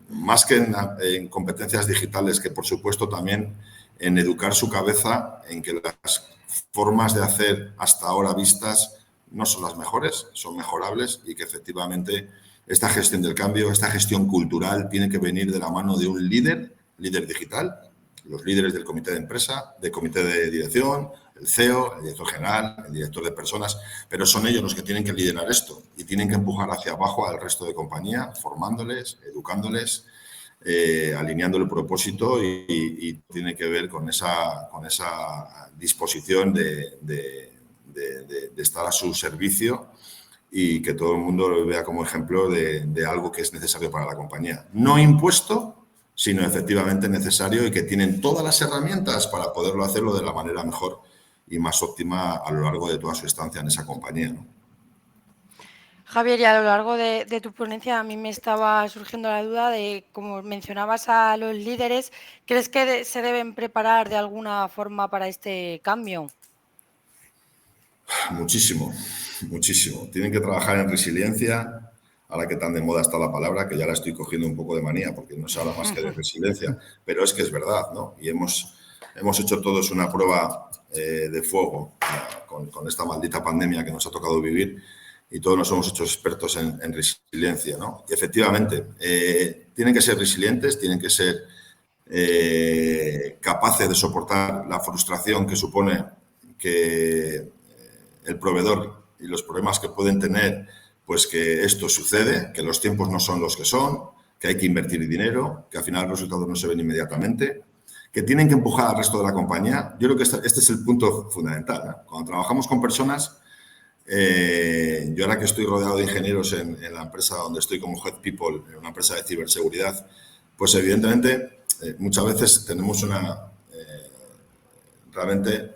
más que en competencias digitales, que por supuesto también en educar su cabeza en que las formas de hacer hasta ahora vistas no son las mejores, son mejorables y que efectivamente esta gestión del cambio, esta gestión cultural tiene que venir de la mano de un líder digital, los líderes del comité de empresa, del comité de dirección, el CEO, el director general, el director de personas, pero son ellos los que tienen que liderar esto y tienen que empujar hacia abajo al resto de compañía, formándoles, educándoles, alineando el propósito y tiene que ver con esa disposición de estar a su servicio y que todo el mundo lo vea como ejemplo de algo que es necesario para la compañía. No impuesto, sino efectivamente necesario y que tienen todas las herramientas para poderlo hacerlo de la manera mejor y más óptima a lo largo de toda su estancia en esa compañía, ¿no? Javier, y a lo largo de tu ponencia a mí me estaba surgiendo la duda de, como mencionabas a los líderes, ¿crees que se deben preparar de alguna forma para este cambio? Muchísimo, muchísimo. Tienen que trabajar en resiliencia, ahora que tan de moda está la palabra, que ya la estoy cogiendo un poco de manía porque no se habla más que de resiliencia, pero es que es verdad, ¿no? Y hemos hecho todos una prueba de fuego con esta maldita pandemia que nos ha tocado vivir y todos nos hemos hecho expertos en resiliencia, ¿no? Y efectivamente, tienen que ser resilientes, tienen que ser capaces de soportar la frustración que supone que el proveedor y los problemas que pueden tener, pues que esto sucede, que los tiempos no son los que son, que hay que invertir dinero, que al final los resultados no se ven inmediatamente, que tienen que empujar al resto de la compañía. Yo creo que este es el punto fundamental, ¿no? Cuando trabajamos con personas, yo ahora que estoy rodeado de ingenieros en la empresa donde estoy como Head People, en una empresa de ciberseguridad, pues evidentemente muchas veces tenemos realmente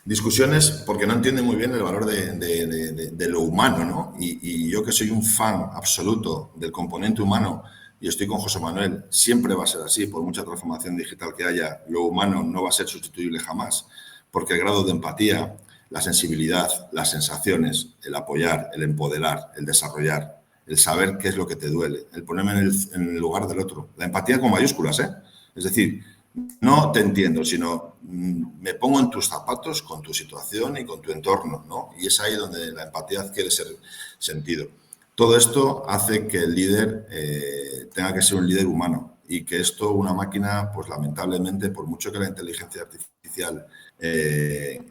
discusiones porque no entienden muy bien el valor de lo humano, ¿no? Y yo que soy un fan absoluto del componente humano y estoy con José Manuel, siempre va a ser así, por mucha transformación digital que haya, lo humano no va a ser sustituible jamás, porque el grado de empatía, la sensibilidad, las sensaciones, el apoyar, el empoderar, el desarrollar, el saber qué es lo que te duele, el ponerme en el lugar del otro, la empatía con mayúsculas, ¿eh? Es decir, no te entiendo, sino me pongo en tus zapatos con tu situación y con tu entorno, ¿no? Y es ahí donde la empatía adquiere sentido. Todo esto hace que el líder tenga que ser un líder humano y que esto, una máquina, pues lamentablemente, por mucho que la inteligencia artificial,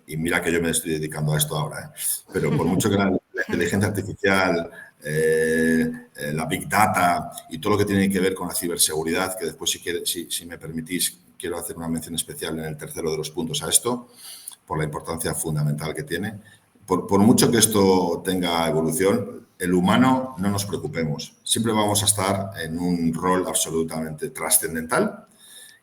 y mira que yo me estoy dedicando a esto ahora, pero por mucho que la inteligencia artificial, la Big Data y todo lo que tiene que ver con la ciberseguridad, que después, si me permitís, quiero hacer una mención especial en el tercero de los puntos a esto, por la importancia fundamental que tiene. Por mucho que esto tenga evolución, el humano no nos preocupemos. Siempre vamos a estar en un rol absolutamente trascendental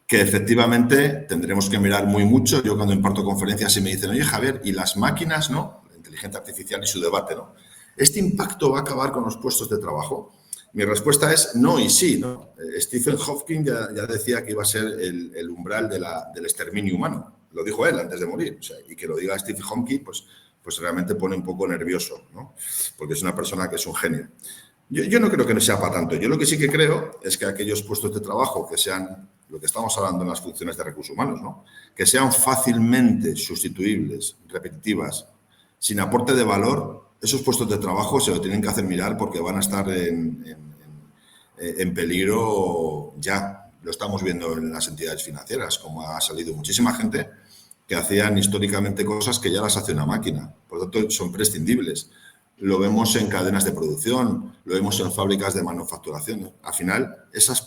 que efectivamente tendremos que mirar muy mucho. Yo cuando imparto conferencias y me dicen, oye Javier, ¿y las máquinas, no? La inteligencia artificial y su debate, ¿no? ¿Este impacto va a acabar con los puestos de trabajo? Mi respuesta es no y sí, ¿no? Stephen Hawking ya decía que iba a ser el umbral del exterminio humano. Lo dijo él antes de morir. O sea, y que lo diga Stephen Hawking, pues realmente pone un poco nervioso, ¿no? Porque es una persona que es un genio. Yo no creo que no sea para tanto. Yo lo que sí que creo es que aquellos puestos de trabajo que sean, lo que estamos hablando en las funciones de recursos humanos, ¿no? Que sean fácilmente sustituibles, repetitivas, sin aporte de valor, esos puestos de trabajo se lo tienen que hacer mirar porque van a estar en peligro ya. Lo estamos viendo en las entidades financieras, como ha salido muchísima gente que hacían históricamente cosas que ya las hace una máquina. Por lo tanto, son prescindibles. lo vemos en cadenas de producción, lo vemos en fábricas de manufacturación. Al final, esas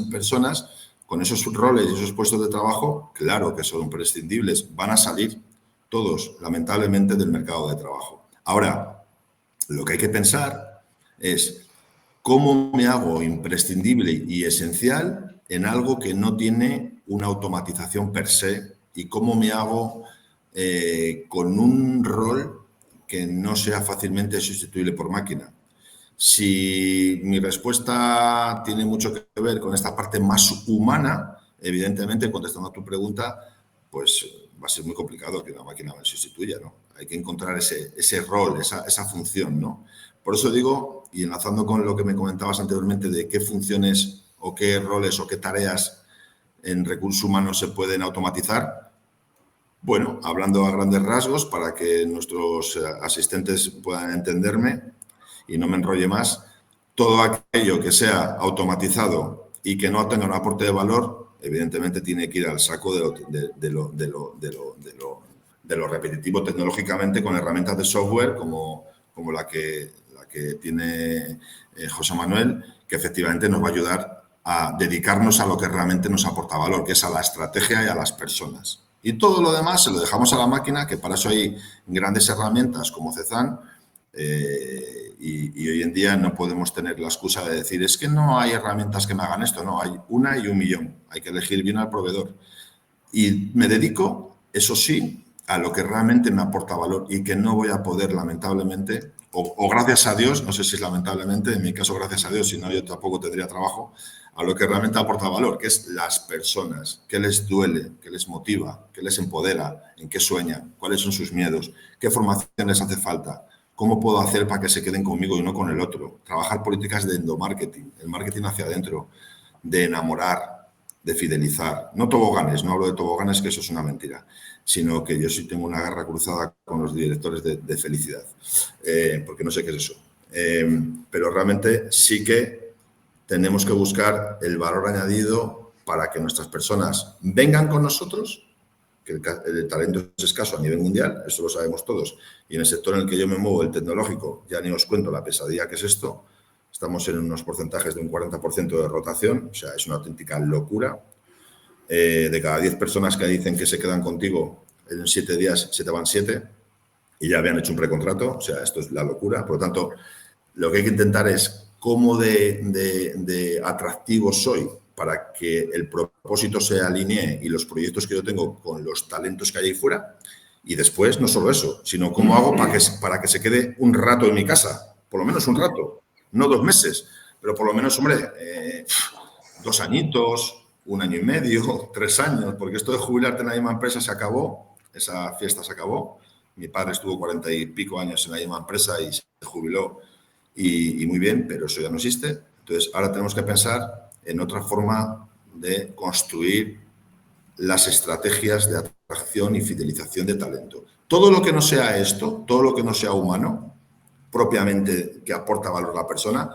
personas con esos roles y esos puestos de trabajo, claro que son prescindibles, van a salir todos, lamentablemente, del mercado de trabajo. Ahora, lo que hay que pensar es cómo me hago imprescindible y esencial en algo que no tiene una automatización per se y cómo me hago con un rol que no sea fácilmente sustituible por máquina. Si mi respuesta tiene mucho que ver con esta parte más humana, evidentemente, contestando a tu pregunta, pues va a ser muy complicado que una máquina me sustituya, ¿no? Hay que encontrar ese rol, esa función, ¿no? Por eso digo, y enlazando con lo que me comentabas anteriormente de qué funciones o qué roles o qué tareas en recursos humanos se pueden automatizar, bueno, hablando a grandes rasgos para que nuestros asistentes puedan entenderme y no me enrolle más, todo aquello que sea automatizado y que no tenga un aporte de valor, evidentemente tiene que ir al saco de lo repetitivo tecnológicamente con herramientas de software como la que tiene José Manuel, que efectivamente nos va a ayudar a dedicarnos a lo que realmente nos aporta valor, que es a la estrategia y a las personas. Y todo lo demás se lo dejamos a la máquina, que para eso hay grandes herramientas como Cezanne, y hoy en día no podemos tener la excusa de decir es que no hay herramientas que me hagan esto. No, hay una y un millón. Hay que elegir bien al proveedor. Y me dedico, eso sí, a lo que realmente me aporta valor y que no voy a poder, lamentablemente, o gracias a Dios, no sé si es lamentablemente, en mi caso gracias a Dios, si no yo tampoco tendría trabajo, a lo que realmente aporta valor, que es las personas, qué les duele, qué les motiva, qué les empodera, en qué sueñan, cuáles son sus miedos, qué formación les hace falta, cómo puedo hacer para que se queden conmigo y no con el otro. Trabajar políticas de endomarketing, el marketing hacia adentro, de enamorar, de fidelizar. No toboganes, no hablo de toboganes, que eso es una mentira, sino que yo sí tengo una guerra cruzada con los directores de felicidad, porque no sé qué es eso. Pero realmente sí que tenemos que buscar el valor añadido para que nuestras personas vengan con nosotros, que el talento es escaso a nivel mundial, eso lo sabemos todos, y en el sector en el que yo me muevo, el tecnológico, ya ni os cuento la pesadilla que es esto, estamos en unos porcentajes de un 40% de rotación, o sea, es una auténtica locura. De cada 10 personas que dicen que se quedan contigo, en 7 días se te van 7 y ya habían hecho un precontrato, o sea, esto es la locura. Por lo tanto, lo que hay que intentar es cómo de atractivo soy para que el propósito se alinee y los proyectos que yo tengo con los talentos que hay ahí fuera. Y después, no solo eso, sino cómo hago para que se quede un rato en mi casa, por lo menos un rato, no 2 meses, pero por lo menos, hombre, 2 añitos, 1 año y medio, 3 años, porque esto de jubilarte en la misma empresa se acabó, esa fiesta se acabó. Mi padre estuvo 40 y pico años en la misma empresa y se jubiló y muy bien, pero eso ya no existe. Entonces, ahora tenemos que pensar en otra forma de construir las estrategias de atracción y fidelización de talento. Todo lo que no sea esto, todo lo que no sea humano, propiamente que aporta valor a la persona,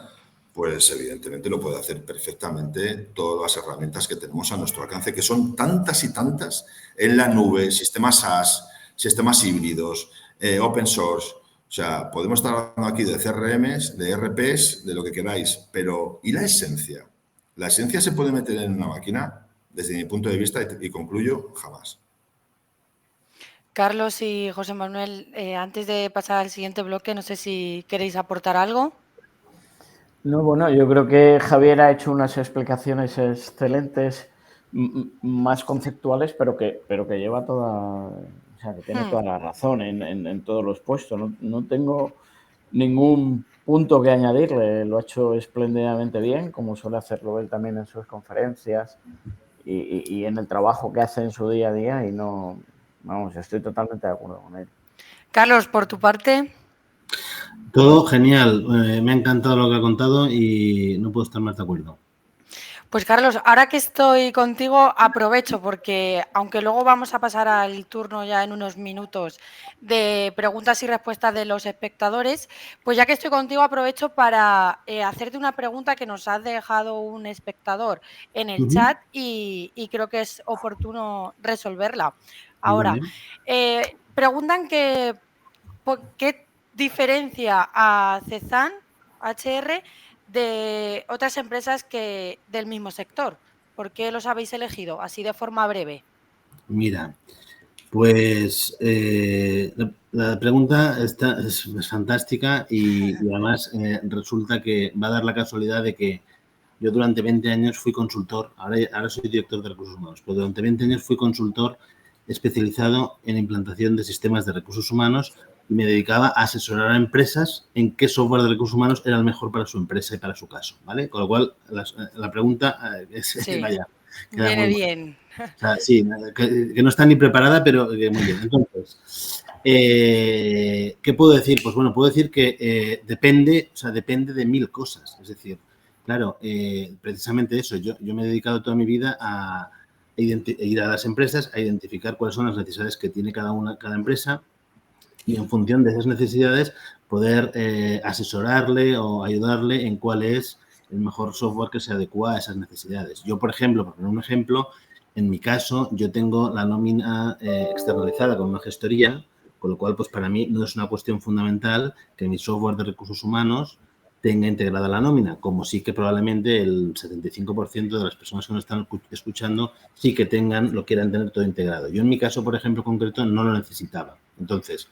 pues evidentemente lo puede hacer perfectamente todas las herramientas que tenemos a nuestro alcance, que son tantas y tantas en la nube, sistemas SaaS, sistemas híbridos, open source. O sea, podemos estar hablando aquí de CRMs, de ERPs, de lo que queráis, pero ¿y la esencia? ¿La esencia se puede meter en una máquina? Desde mi punto de vista, y concluyo, jamás. Carlos y José Manuel, antes de pasar al siguiente bloque, no sé si queréis aportar algo. No, bueno, yo creo que Javier ha hecho unas explicaciones excelentes, más conceptuales, pero que lleva toda, o sea, que tiene toda la razón en todos los puestos. No tengo ningún punto que añadirle, lo ha hecho espléndidamente bien, como suele hacerlo él también en sus conferencias y en el trabajo que hace en su día a día, y no, vamos, estoy totalmente de acuerdo con él. Carlos, por tu parte. Todo genial, me ha encantado lo que ha contado y no puedo estar más de acuerdo. Pues Carlos, ahora que estoy contigo, aprovecho porque aunque luego vamos a pasar al turno ya en unos minutos de preguntas y respuestas de los espectadores, pues ya que estoy contigo aprovecho para hacerte una pregunta que nos ha dejado un espectador en el chat y creo que es oportuno resolverla. Ahora, Vale. preguntan que diferencia a Cezanne HR de otras empresas del mismo sector? ¿Por qué los habéis elegido así de forma breve? Mira, pues la pregunta es fantástica y además resulta que va a dar la casualidad de que yo durante 20 años fui consultor, ahora soy director de recursos humanos, pero durante 20 años fui consultor especializado en implantación de sistemas de recursos humanos y me dedicaba a asesorar a empresas en qué software de recursos humanos era el mejor para su empresa y para su caso, ¿vale? Con lo cual, la pregunta Sí, vaya, queda viene muy bien. o sea, sí, que no está ni preparada, pero que muy bien. Entonces, ¿qué puedo decir? Pues bueno, puedo decir que depende de 1000 cosas. Es decir, claro, precisamente eso. Yo me he dedicado toda mi vida a ir a las empresas, a identificar cuáles son las necesidades que tiene cada empresa y en función de esas necesidades poder asesorarle o ayudarle en cuál es el mejor software que se adecua a esas necesidades. Yo, por ejemplo, por poner un ejemplo, en mi caso, yo tengo la nómina externalizada con una gestoría, con lo cual, pues para mí no es una cuestión fundamental que mi software de recursos humanos tenga integrada la nómina, como sí que probablemente el 75% de las personas que nos están escuchando sí que lo quieran tener todo integrado. Yo en mi caso, por ejemplo, concreto, no lo necesitaba. Entonces,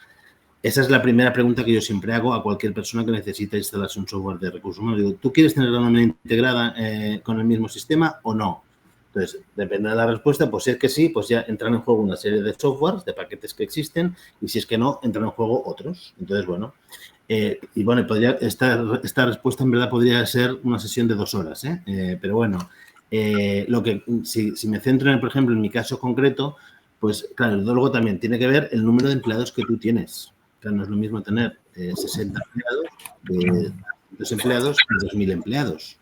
esa es la primera pregunta que yo siempre hago a cualquier persona que necesita instalarse un software de recursos humanos. Digo, ¿tú quieres tener la nómina integrada con el mismo sistema o no? Entonces, depende de la respuesta, pues si es que sí, pues ya entran en juego una serie de softwares, de paquetes que existen, y si es que no, entran en juego otros. Entonces, bueno, y bueno, esta respuesta en verdad podría ser una sesión de 2 horas, pero bueno, si me centro, por ejemplo, en mi caso concreto, pues claro, luego también tiene que ver el número de empleados que tú tienes. Claro, no es lo mismo tener 60 empleados que 2 empleados que 2000 empleados.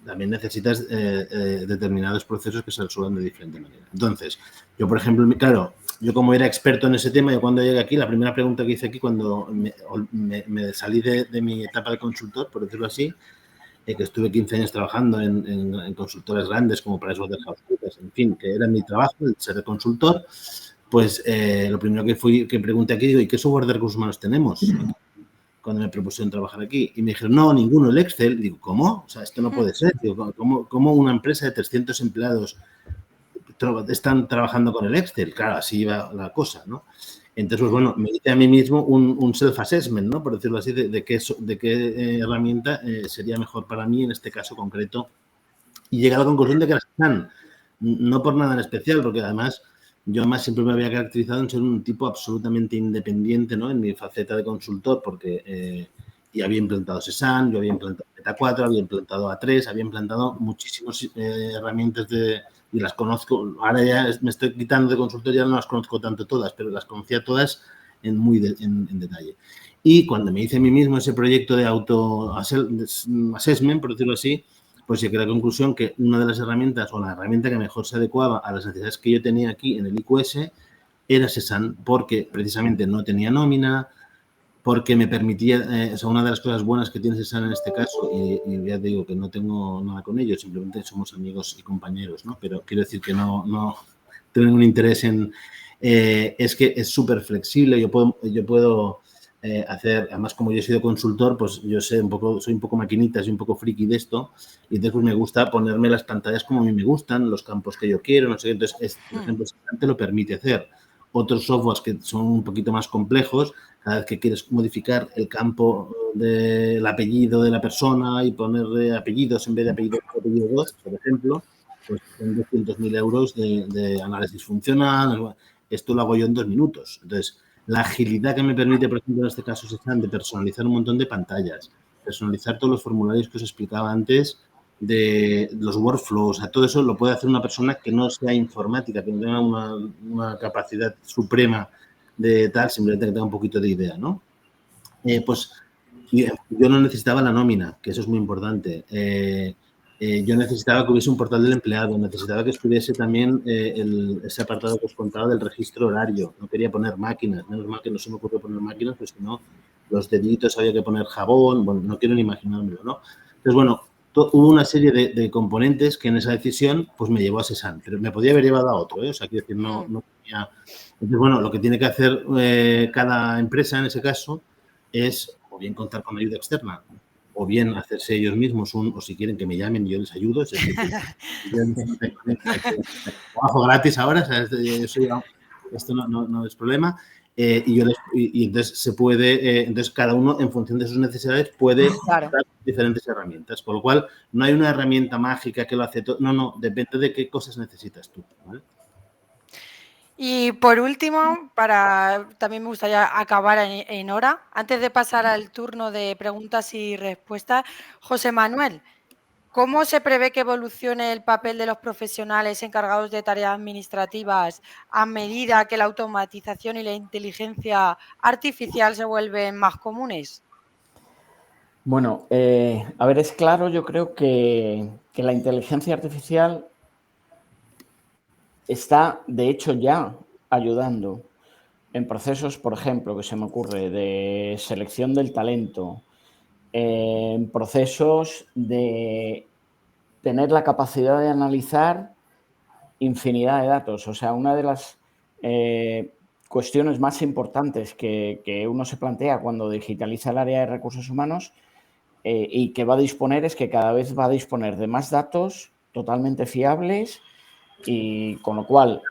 También necesitas determinados procesos que se resuelvan de diferente manera. Entonces, yo, por ejemplo, claro, yo como era experto en ese tema, yo cuando llegué aquí, la primera pregunta que hice aquí cuando me salí de mi etapa de consultor, por decirlo así, que estuve 15 años trabajando en consultores grandes como PricewaterhouseCoopers, en fin, que era mi trabajo, el ser consultor, pues lo primero que pregunté aquí, digo, ¿y qué software de recursos humanos tenemos? Cuando me propusieron trabajar aquí. Y me dijeron, no, ninguno, el Excel. Digo, ¿cómo? O sea, esto no puede ser. Digo, ¿cómo una empresa de 300 empleados están trabajando con el Excel? Claro, así iba la cosa, ¿no? Entonces, pues bueno, me hice a mí mismo un self-assessment, ¿no? Por decirlo así, de qué herramienta sería mejor para mí en este caso concreto. Y llegué a la conclusión de que era Cezanne. No por nada en especial, porque además yo siempre me había caracterizado en ser un tipo absolutamente independiente, ¿no? En mi faceta de consultor, porque ya había implantado Cezanne, yo había implantado Beta 4, había implantado A3, había implantado muchísimas herramientas y las conozco. Ahora ya me estoy quitando de consultor, ya no las conozco tanto todas, pero las conocía todas en detalle. Y cuando me hice a mí mismo ese proyecto de auto-assessment, por decirlo así, pues llegué a la conclusión que una de las herramientas o la herramienta que mejor se adecuaba a las necesidades que yo tenía aquí en el IQS era Cezanne, porque precisamente no tenía nómina, porque me permitía, una de las cosas buenas que tiene Cezanne en este caso, y ya digo que no tengo nada con ellos, simplemente somos amigos y compañeros, ¿no? Pero quiero decir que no tengo ningún interés en... es que es súper flexible, yo puedo hacer, además como yo he sido consultor, pues yo sé soy un poco maquinita, soy un poco friki de esto, y entonces pues me gusta ponerme las pantallas como a mí me gustan, los campos que yo quiero, no sé qué, entonces, por ejemplo, te lo permite hacer. Otros softwares que son un poquito más complejos, cada vez que quieres modificar el campo del apellido de la persona y ponerle apellidos en vez de apellido 2, por ejemplo, pues son 200.000 euros de análisis funcional. Esto lo hago yo en 2 minutos. Entonces, la agilidad que me permite, por ejemplo, en este caso, de personalizar un montón de pantallas, personalizar todos los formularios que os explicaba antes, de los workflows, todo eso lo puede hacer una persona que no sea informática, que no tenga una capacidad suprema de tal, simplemente que tenga un poquito de idea, ¿no? Pues yo no necesitaba la nómina, que eso es muy importante. Yo necesitaba que hubiese un portal del empleado, necesitaba que estuviese también ese apartado que os contaba del registro horario. No quería poner máquinas, menos mal que no se me ocurrió poner máquinas, pues si no, los deditos había que poner jabón, bueno, no quiero ni imaginármelo, ¿no? Entonces, bueno, hubo una serie de componentes que en esa decisión pues me llevó a Cezanne, pero me podía haber llevado a otro, O sea, quiero decir, no tenía... Entonces, bueno, lo que tiene que hacer cada empresa en ese caso es o bien contar con ayuda externa o bien hacerse ellos mismos o si quieren que me llamen y yo les ayudo. Es decir, yo no tengo trabajo gratis ahora, o sea, esto no es problema. Y entonces se puede, entonces cada uno en función de sus necesidades puede Claro. usar diferentes herramientas, con lo cual no hay una herramienta mágica que lo hace todo, no, depende de qué cosas necesitas tú, ¿vale? Y por último, también me gustaría acabar en hora, antes de pasar al turno de preguntas y respuestas, José Manuel, ¿cómo se prevé que evolucione el papel de los profesionales encargados de tareas administrativas a medida que la automatización y la inteligencia artificial se vuelven más comunes? Bueno, a ver, es claro, yo creo que la inteligencia artificial está, de hecho, ya ayudando en procesos, por ejemplo, que se me ocurre, de selección del talento, en procesos de tener la capacidad de analizar infinidad de datos. O sea, una de las cuestiones más importantes que uno se plantea cuando digitaliza el área de recursos humanos y que va a disponer es que cada vez va a disponer de más datos totalmente fiables y con lo cual,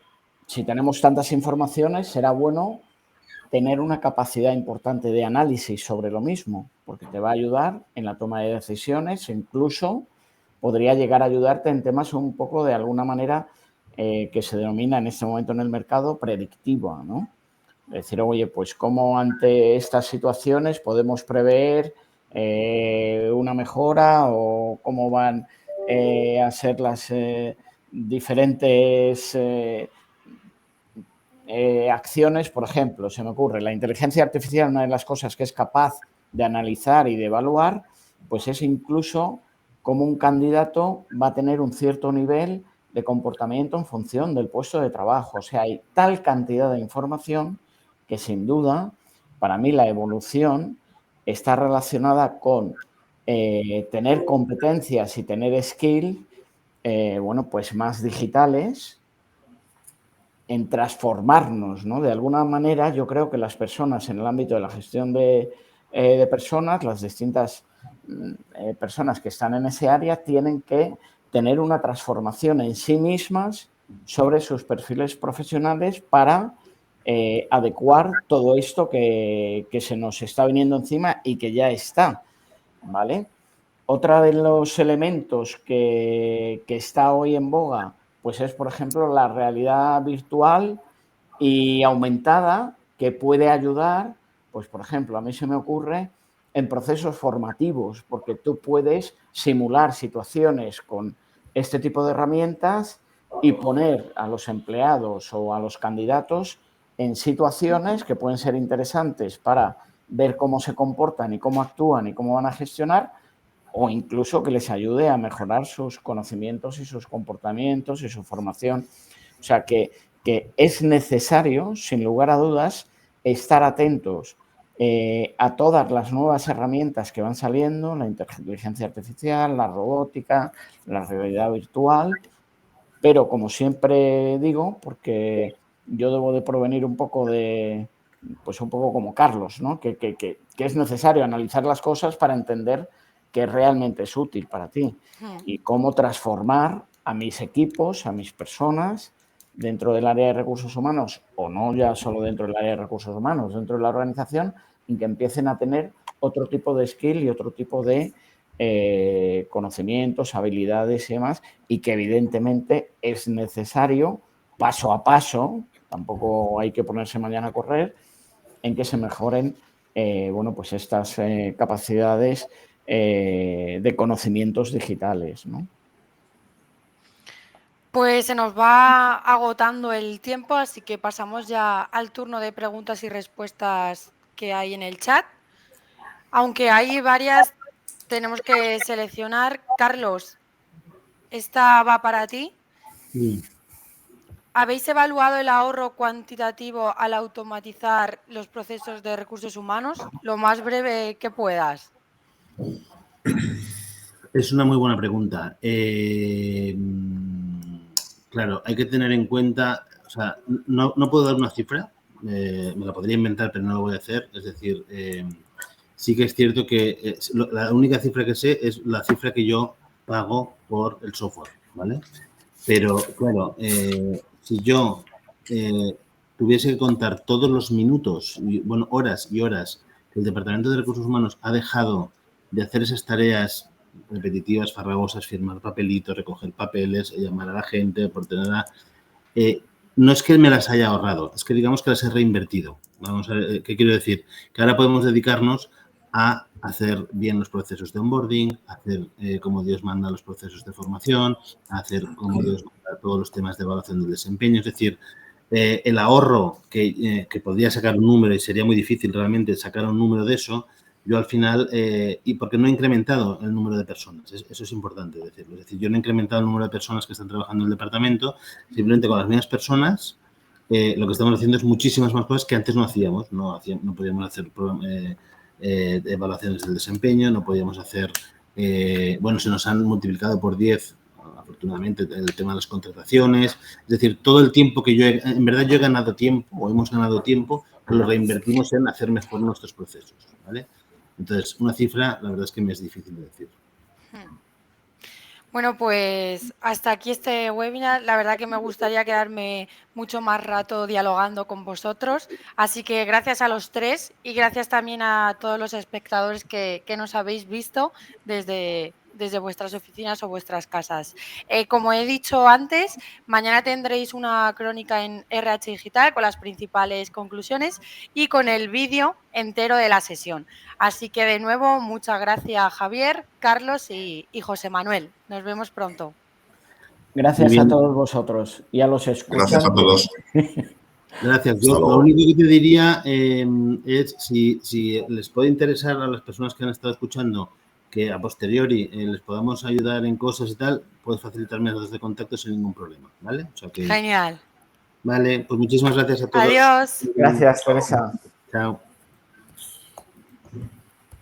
si tenemos tantas informaciones, será bueno tener una capacidad importante de análisis sobre lo mismo, porque te va a ayudar en la toma de decisiones, incluso podría llegar a ayudarte en temas un poco de alguna manera que se denomina en este momento en el mercado predictiva, ¿no? Es decir, oye, pues cómo ante estas situaciones podemos prever una mejora o cómo van a ser las diferentes acciones. Por ejemplo, se me ocurre, la inteligencia artificial, una de las cosas que es capaz de analizar y de evaluar, pues es incluso cómo un candidato va a tener un cierto nivel de comportamiento en función del puesto de trabajo. O sea, hay tal cantidad de información que sin duda, para mí la evolución está relacionada con tener competencias y tener skill, bueno, pues más digitales, en transformarnos, ¿no? De alguna manera, yo creo que las personas en el ámbito de la gestión de personas, las distintas personas que están en ese área, tienen que tener una transformación en sí mismas sobre sus perfiles profesionales para adecuar todo esto que se nos está viniendo encima y que ya está, ¿vale? Otra de los elementos que está hoy en boga, pues es, por ejemplo, la realidad virtual y aumentada, que puede ayudar, pues, por ejemplo, a mí se me ocurre en procesos formativos, porque tú puedes simular situaciones con este tipo de herramientas y poner a los empleados o a los candidatos en situaciones que pueden ser interesantes para ver cómo se comportan y cómo actúan y cómo van a gestionar, o incluso que les ayude a mejorar sus conocimientos y sus comportamientos y su formación. O sea, que es necesario, sin lugar a dudas, estar atentos a todas las nuevas herramientas que van saliendo, la inteligencia artificial, la robótica, la realidad virtual, pero como siempre digo, porque yo debo de provenir un poco de, pues un poco como Carlos, ¿no? Que es necesario analizar las cosas para entender qué realmente es útil para ti y cómo transformar a mis equipos, a mis personas dentro del área de recursos humanos, o no ya solo dentro del área de recursos humanos, dentro de la organización, y que empiecen a tener otro tipo de skill y otro tipo de conocimientos, habilidades y demás, y que evidentemente es necesario paso a paso, tampoco hay que ponerse mañana a correr, en que se mejoren bueno, pues estas capacidades de conocimientos digitales, ¿no? Pues se nos va agotando el tiempo, así que pasamos ya al turno de preguntas y respuestas que hay en el chat. Aunque hay varias, tenemos que seleccionar. Carlos, esta va para ti. Sí. ¿Habéis evaluado el ahorro cuantitativo al automatizar los procesos de recursos humanos? Lo más breve que puedas. Es una muy buena pregunta. Claro, hay que tener en cuenta, o sea, no puedo dar una cifra, me la podría inventar, pero no lo voy a hacer. Es decir, Sí que es cierto que la única cifra que sé es la cifra que yo pago por el software, ¿vale? Pero, claro, si yo tuviese que contar todos los minutos, bueno, horas y horas que el Departamento de Recursos Humanos ha dejado de hacer esas tareas repetitivas, farragosas, firmar papelitos, recoger papeles, llamar a la gente, por tener no es que me las haya ahorrado, es que digamos que las he reinvertido. Vamos a ver, ¿qué quiero decir? Que ahora podemos dedicarnos a hacer bien los procesos de onboarding, a hacer como Dios manda los procesos de formación, a hacer como Dios manda todos los temas de evaluación del desempeño. Es decir, el ahorro que podría sacar un número, y sería muy difícil realmente sacar un número de eso, yo al final, y porque no he incrementado el número de personas, eso es importante decirlo. Es decir, yo no he incrementado el número de personas que están trabajando en el departamento, simplemente con las mismas personas, lo que estamos haciendo es muchísimas más cosas que antes no hacíamos. No podíamos hacer evaluaciones del desempeño, no podíamos hacer, bueno, se nos han multiplicado por 10, afortunadamente, el tema de las contrataciones. Es decir, todo el tiempo que en verdad yo he ganado tiempo, o hemos ganado tiempo, que lo reinvertimos en hacer mejor nuestros procesos, ¿vale? Entonces, una cifra, la verdad es que me es difícil de decir. Bueno, pues hasta aquí este webinar. La verdad que me gustaría quedarme mucho más rato dialogando con vosotros. Así que gracias a los tres y gracias también a todos los espectadores que nos habéis visto desde vuestras oficinas o vuestras casas. Como he dicho antes, mañana tendréis una crónica en RH Digital con las principales conclusiones y con el vídeo entero de la sesión. Así que de nuevo, muchas gracias Javier, Carlos y José Manuel. Nos vemos pronto. Gracias a todos vosotros y a los escuchantes. Gracias a todos. Gracias. Yo lo único que te diría es si les puede interesar a las personas que han estado escuchando que a posteriori les podamos ayudar en cosas y tal, puedes facilitarme los datos de contacto sin ningún problema, ¿vale? O sea que, genial. Vale, pues muchísimas gracias a todos. Adiós. Gracias, Teresa. Chao.